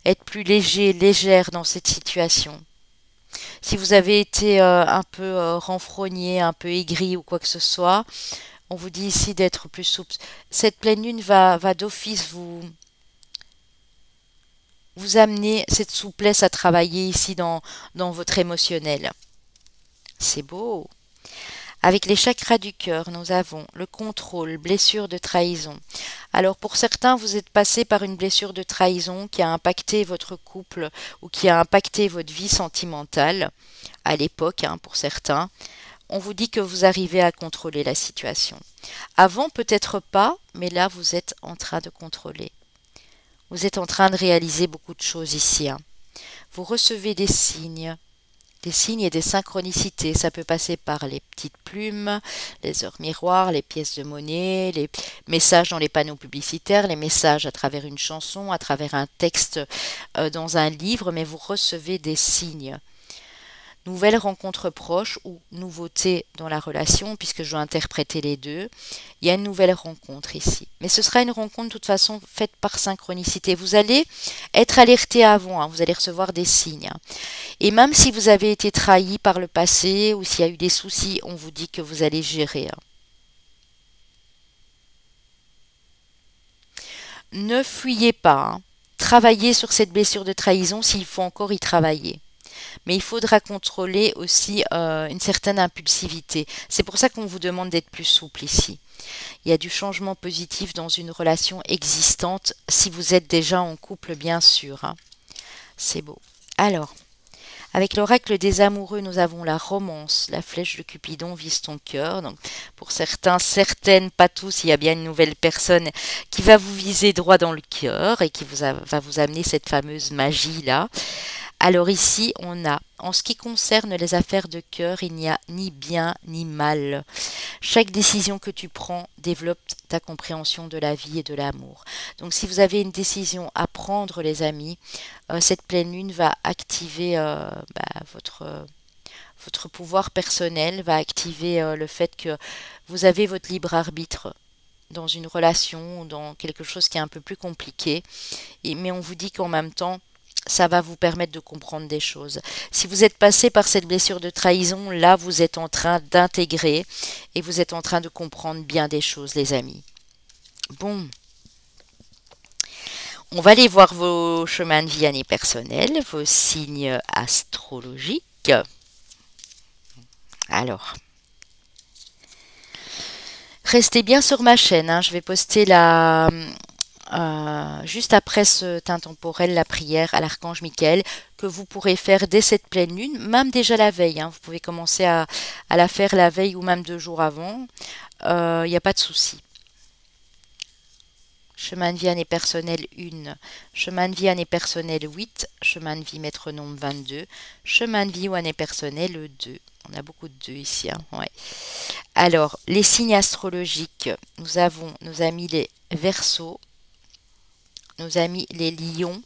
être plus léger, légère dans cette situation. Si vous avez été un peu renfrogné, un peu aigri ou quoi que ce soit, on vous dit ici d'être plus souple. Cette pleine lune va d'office vous amener cette souplesse à travailler ici dans votre émotionnel. C'est beau. Avec les chakras du cœur, nous avons le contrôle, blessure de trahison. Alors pour certains, vous êtes passé par une blessure de trahison qui a impacté votre couple ou qui a impacté votre vie sentimentale à l'époque, hein, pour certains. On vous dit que vous arrivez à contrôler la situation. Avant, peut-être pas, mais là, vous êtes en train de contrôler. Vous êtes en train de réaliser beaucoup de choses ici, hein. Vous recevez des signes et des synchronicités. Ça peut passer par les petites plumes, les heures miroirs, les pièces de monnaie, les messages dans les panneaux publicitaires, les messages à travers une chanson, à travers un texte dans un livre, mais vous recevez des signes. Nouvelle rencontre proche ou nouveauté dans la relation, puisque je dois interpréter les deux. Il y a une nouvelle rencontre ici. Mais ce sera une rencontre de toute façon faite par synchronicité. Vous allez être alerté avant, hein, vous allez recevoir des signes, hein. Et même si vous avez été trahi par le passé ou s'il y a eu des soucis, on vous dit que vous allez gérer, hein. Ne fuyez pas, hein. Travaillez sur cette blessure de trahison s'il faut encore y travailler. Mais il faudra contrôler aussi une certaine impulsivité. C'est pour ça qu'on vous demande d'être plus souple ici. Il y a du changement positif dans une relation existante, si vous êtes déjà en couple, bien sûr, hein. C'est beau. Alors, avec l'oracle des amoureux, nous avons la romance. La flèche de Cupidon vise ton cœur. Donc, pour certains, certaines, pas tous, il y a bien une nouvelle personne qui va vous viser droit dans le cœur et qui va vous amener cette fameuse magie-là. Alors ici, on a, en ce qui concerne les affaires de cœur, il n'y a ni bien ni mal. Chaque décision que tu prends développe ta compréhension de la vie et de l'amour. Donc si vous avez une décision à prendre, les amis, cette pleine lune va activer votre pouvoir personnel, va activer le fait que vous avez votre libre arbitre dans une relation, dans quelque chose qui est un peu plus compliqué. Mais on vous dit qu'en même temps, ça va vous permettre de comprendre des choses. Si vous êtes passé par cette blessure de trahison, là, vous êtes en train d'intégrer et vous êtes en train de comprendre bien des choses, les amis. Bon, On va aller voir vos chemins de vie année personnelle, vos signes astrologiques. Alors, restez bien sur ma chaîne, hein. Je vais poster juste après cet intemporel, la prière à l'archange Michael, que vous pourrez faire dès cette pleine lune, même déjà la veille, hein. Vous pouvez commencer à la faire la veille ou même 2 jours avant. Il n'y a pas de souci. Chemin de vie année personnelle 1, chemin de vie année personnelle 8, chemin de vie maître nombre 22, chemin de vie ou année personnelle 2. On a beaucoup de 2 ici, hein, ouais. Alors, les signes astrologiques, nous avons nos amis les Verseaux, nos amis les Lions,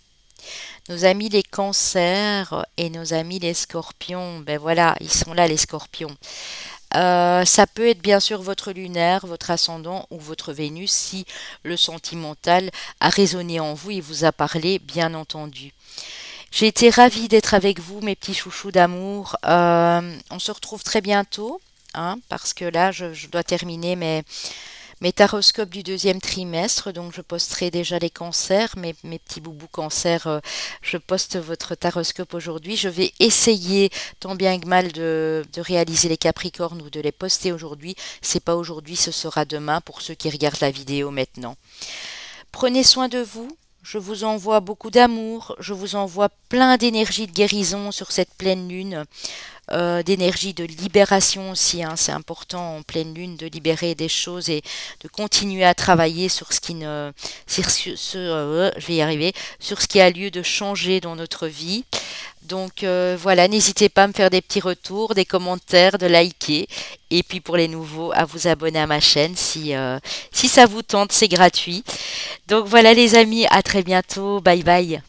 nos amis les Cancers et nos amis les Scorpions. Ben voilà, ils sont là les Scorpions. Ça peut être bien sûr votre lunaire, votre ascendant ou votre Vénus si le sentimental a résonné en vous et vous a parlé, bien entendu. J'ai été ravie d'être avec vous, mes petits chouchous d'amour. On se retrouve très bientôt, hein, parce que là, je dois terminer mes taroscopes du 2e trimestre. Donc, je posterai déjà les cancers, mes petits boubous cancers. Je poste votre taroscope aujourd'hui. Je vais essayer, tant bien que mal, de réaliser les capricornes ou de les poster aujourd'hui. C'est pas aujourd'hui, ce sera demain pour ceux qui regardent la vidéo maintenant. Prenez soin de vous. Je vous envoie beaucoup d'amour, je vous envoie plein d'énergie de guérison sur cette pleine lune, d'énergie de libération aussi, hein. C'est important en pleine lune de libérer des choses et de continuer à travailler sur ce qui ne, je vais y arriver, sur ce qui a lieu de changer dans notre vie. Donc voilà, n'hésitez pas à me faire des petits retours, des commentaires, de liker. Et puis pour les nouveaux, à vous abonner à ma chaîne si ça vous tente, c'est gratuit. Donc voilà les amis, à très bientôt, bye bye.